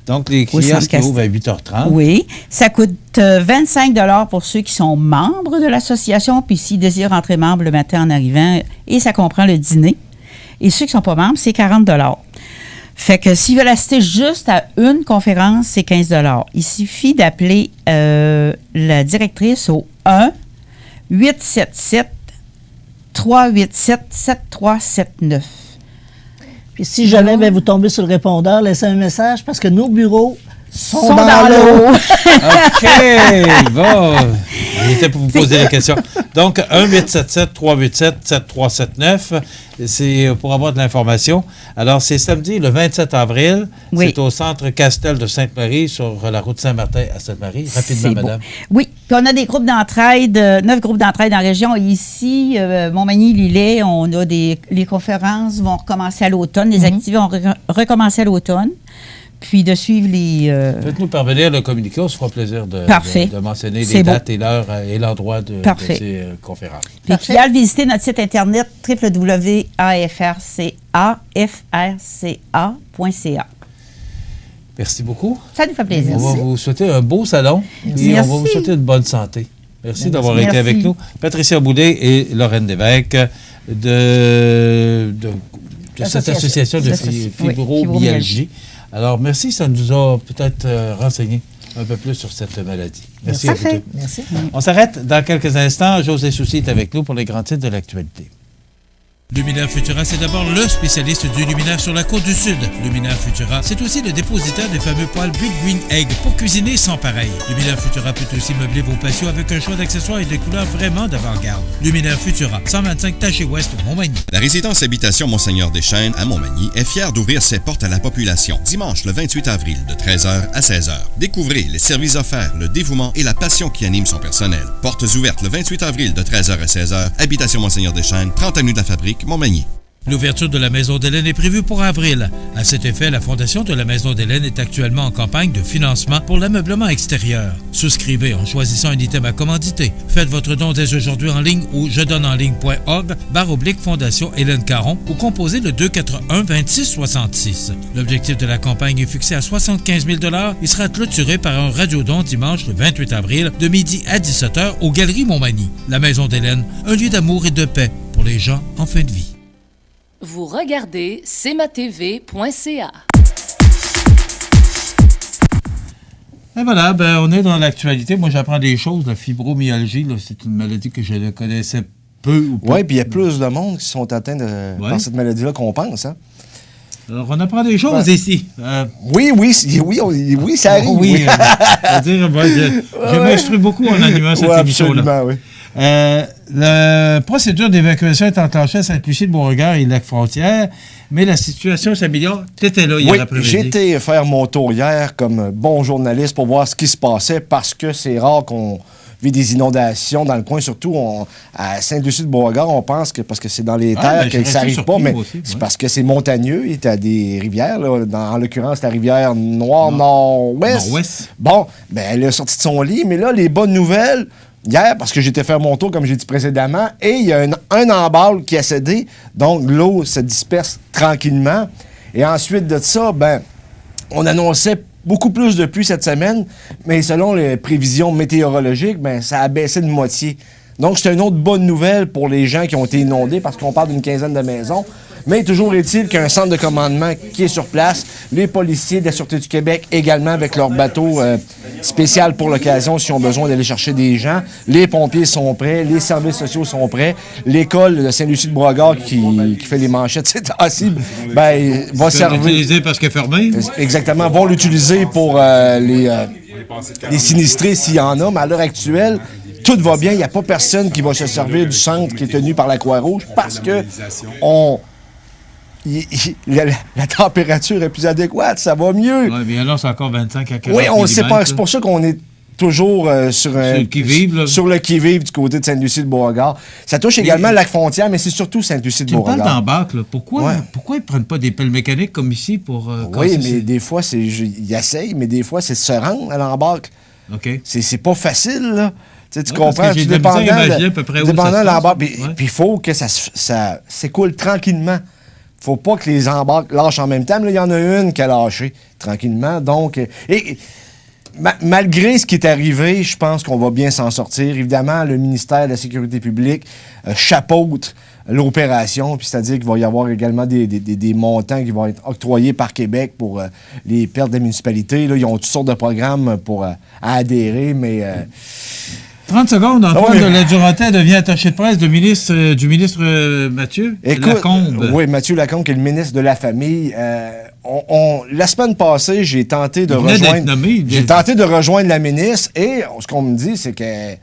Donc, les kiosques ouvrent à 8h30. Oui. Ça coûte 25 $ pour ceux qui sont membres de l'association. Puis, s'ils désirent entrer membre le matin en arrivant, et ça comprend le dîner. Et ceux qui ne sont pas membres, c'est 40 $. Fait que s'ils veulent assister juste à une conférence, c'est 15 $. Il suffit d'appeler la directrice au 1-877-387-7379. Puis si jamais vous tombez sur le répondeur, laissez un message parce que nos bureaux sont dans l'eau. OK, bon. Il était pour vous poser la question. Donc, 1-877-387-7379, c'est pour avoir de l'information. Alors, c'est samedi, le 27 avril. Oui. C'est au centre Castel de Sainte-Marie, sur la route Saint-Martin à Sainte-Marie. Rapidement, madame. Oui, puis on a des groupes d'entraide, 9 groupes d'entraide en région. Ici, Montmagny-Lillet, on a les conférences vont recommencer à l'automne. Les activités vont recommencer à l'automne. Puis de suivre les... Faites-nous parvenir le communiqué, on se fera plaisir de mentionner les dates et l'heure et l'endroit de ces conférences. Puis qui a visité notre site internet www.afrca.ca. Merci beaucoup. Ça nous fait plaisir. On va vous souhaiter un beau salon et on va vous souhaiter une bonne santé. Merci d'avoir été avec nous. Patricia Boudet et Lorraine Lévesque de cette association de fibromyalgie. Alors, merci, ça nous a peut-être renseigné un peu plus sur cette maladie. Merci à vous deux. Merci. On s'arrête dans quelques instants. José Soucy est avec nous pour les grands titres de l'actualité. Luminaire Futura, c'est d'abord le spécialiste du luminaire sur la côte du Sud. Luminaire Futura, c'est aussi le dépositaire des fameux poêles Big Green Egg pour cuisiner sans pareil. Luminaire Futura peut aussi meubler vos patios avec un choix d'accessoires et de couleurs vraiment d'avant-garde. Luminaire Futura, 125 Taché-Ouest, Montmagny. La résidence Habitation Monseigneur Deschênes à Montmagny est fière d'ouvrir ses portes à la population dimanche le 28 avril de 13h à 16h. Découvrez les services offerts, le dévouement et la passion qui anime son personnel. Portes ouvertes le 28 avril de 13h à 16h. Habitation Monseigneur Deschênes, 30 avenue de la Fabrique, Montmagny. L'ouverture de la Maison d'Hélène est prévue pour avril. À cet effet, la Fondation de la Maison d'Hélène est actuellement en campagne de financement pour l'ameublement extérieur. Souscrivez en choisissant un item à commanditer. Faites votre don dès aujourd'hui en ligne au jedonenligne.org/Fondation Hélène Caron ou composez le 241-2666. L'objectif de la campagne est fixé à 75 000 $ et sera clôturé par un radiodon dimanche le 28 avril de midi à 17h aux Galeries Montmagny. La Maison d'Hélène, un lieu d'amour et de paix pour les gens en fin de vie. Vous regardez cmatv.ca. Et voilà, on est dans l'actualité. Moi, j'apprends des choses. La fibromyalgie, là, c'est une maladie que je ne connaissais peu ou pas. Oui, puis il y a plus de monde qui sont atteints par cette maladie-là qu'on pense. Hein? Alors, on apprend des choses ici. Oui, ça arrive. Oui, c'est-à-dire, je m'instruis beaucoup en animant cette émission-là. Absolument, oui. La procédure d'évacuation est enclenchée à Sainte-Lucie-de-Beauregard et Lac-Frontière, mais la situation s'améliore. Tu étais là hier après-midi. J'ai été faire mon tour hier comme bon journaliste pour voir ce qui se passait parce que c'est rare qu'on vit des inondations dans le coin, surtout à Sainte-Lucie-de-Beauregard. On pense que parce que c'est dans les terres que ça n'arrive pas, mais c'est parce que c'est montagneux. Il y a des rivières, là, en l'occurrence la rivière Nord-Nord-Ouest. Bon, elle est sortie de son lit, mais là, les bonnes nouvelles... Hier, parce que j'étais faire mon tour, comme j'ai dit précédemment, et il y a un embâle qui a cédé, donc l'eau se disperse tranquillement. Et ensuite de ça, on annonçait beaucoup plus de pluie cette semaine, mais selon les prévisions météorologiques, ça a baissé de moitié. Donc, c'est une autre bonne nouvelle pour les gens qui ont été inondés, parce qu'on parle d'une quinzaine de maisons. Mais toujours est-il qu'il y a un centre de commandement qui est sur place. Les policiers de la Sûreté du Québec également avec leur bateau spécial pour l'occasion s'ils ont besoin d'aller chercher des gens. Les pompiers sont prêts, les services sociaux sont prêts. L'école de Sainte-Lucie-de-Beauregard qui fait les manchettes ces temps-ci, va servir... l'utiliser parce qu'elle est fermée. Exactement, vont l'utiliser pour les sinistrés s'il y en a, mais à l'heure actuelle, tout va bien. Il n'y a pas personne qui va se servir du centre qui est tenu par la Croix-Rouge parce que la température est plus adéquate, ça va mieux. Oui, bien là, c'est encore 25 à 40 Oui, on ne sait pas. C'est pour ça qu'on est toujours sur le qui-vive du côté de Sainte-Lucie-de-Beauregard. Ça touche également Lac-Frontière, mais c'est surtout Sainte-Lucie-de-Beauregard. Tu parles d'embarque, là. Pourquoi ils ne prennent pas des pelles mécaniques comme ici pour... oui, mais des fois, ils essayent, mais des fois, c'est se rendre à l'embarque. OK. C'est pas facile, là. Tu comprends? Tu dépendant de l'embarque. Puis il faut que ça s'écoule tranquillement. Faut pas que les embarques lâchent en même temps. Mais là, il y en a une qui a lâché tranquillement. Donc, malgré ce qui est arrivé, je pense qu'on va bien s'en sortir. Évidemment, le ministère de la Sécurité publique chapeaute l'opération, puis c'est-à-dire qu'il va y avoir également des montants qui vont être octroyés par Québec pour les pertes des municipalités. Là, ils ont toutes sortes de programmes pour adhérer, mais... 30 secondes, Antoine de la Durantaye devient attaché de presse du ministre Mathieu Lacombe. Oui, Mathieu Lacombe, qui est le ministre de la Famille. La semaine passée, j'ai tenté de rejoindre la ministre et ce qu'on me dit, c'est que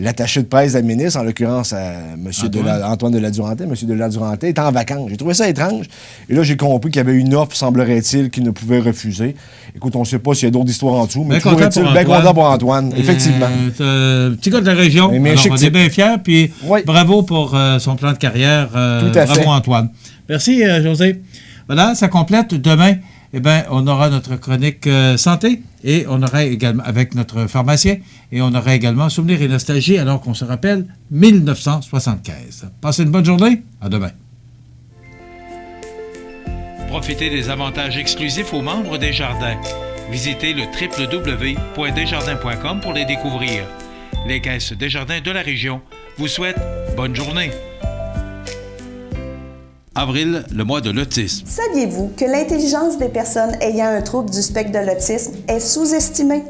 l'attaché de presse de la ministre, en l'occurrence Antoine de la Durantaye, M. de la Durantaye, est en vacances. J'ai trouvé ça étrange. Et là, j'ai compris qu'il y avait une offre, semblerait-il, qu'il ne pouvait refuser. Écoute, on ne sait pas s'il y a d'autres histoires en dessous, mais toujours est-il bien content pour Antoine, effectivement. Petit gars de la région, on est bien fiers, puis bravo pour son plan de carrière. Tout à fait. Bravo, Antoine. Merci, José. Voilà, ça complète. Demain, on aura notre chronique santé et on aura également avec notre pharmacien et on aura également Souvenirs et nostalgie alors qu'on se rappelle 1975. Passez une bonne journée. À demain. Profitez des avantages exclusifs aux membres des Jardins. Visitez le www.desjardins.com pour les découvrir. Les caisses Desjardins de la région vous souhaitent bonne journée. Avril, le mois de l'autisme. Saviez-vous que l'intelligence des personnes ayant un trouble du spectre de l'autisme est sous-estimée?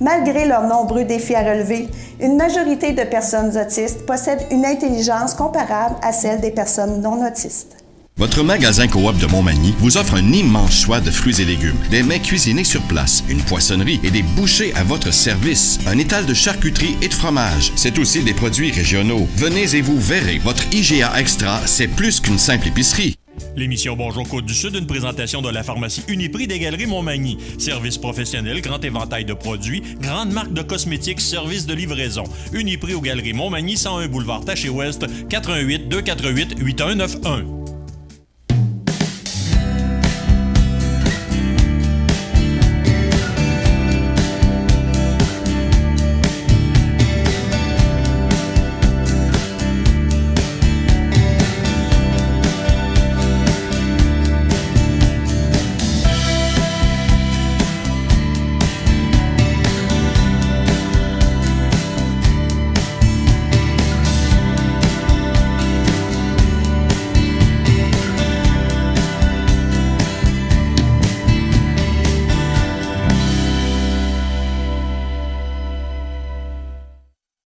Malgré leurs nombreux défis à relever, une majorité de personnes autistes possèdent une intelligence comparable à celle des personnes non autistes. Votre magasin Coop de Montmagny vous offre un immense choix de fruits et légumes, des mets cuisinés sur place, une poissonnerie et des bouchers à votre service, un étal de charcuterie et de fromage. C'est aussi des produits régionaux. Venez et vous verrez, votre IGA Extra, c'est plus qu'une simple épicerie. L'émission Bonjour Côte-du-Sud, une présentation de la pharmacie Uniprix des Galeries Montmagny. Service professionnel, grand éventail de produits, grande marque de cosmétiques, service de livraison. Uniprix aux Galeries Montmagny, 101 boulevard Taché-Ouest, 88 248 8191.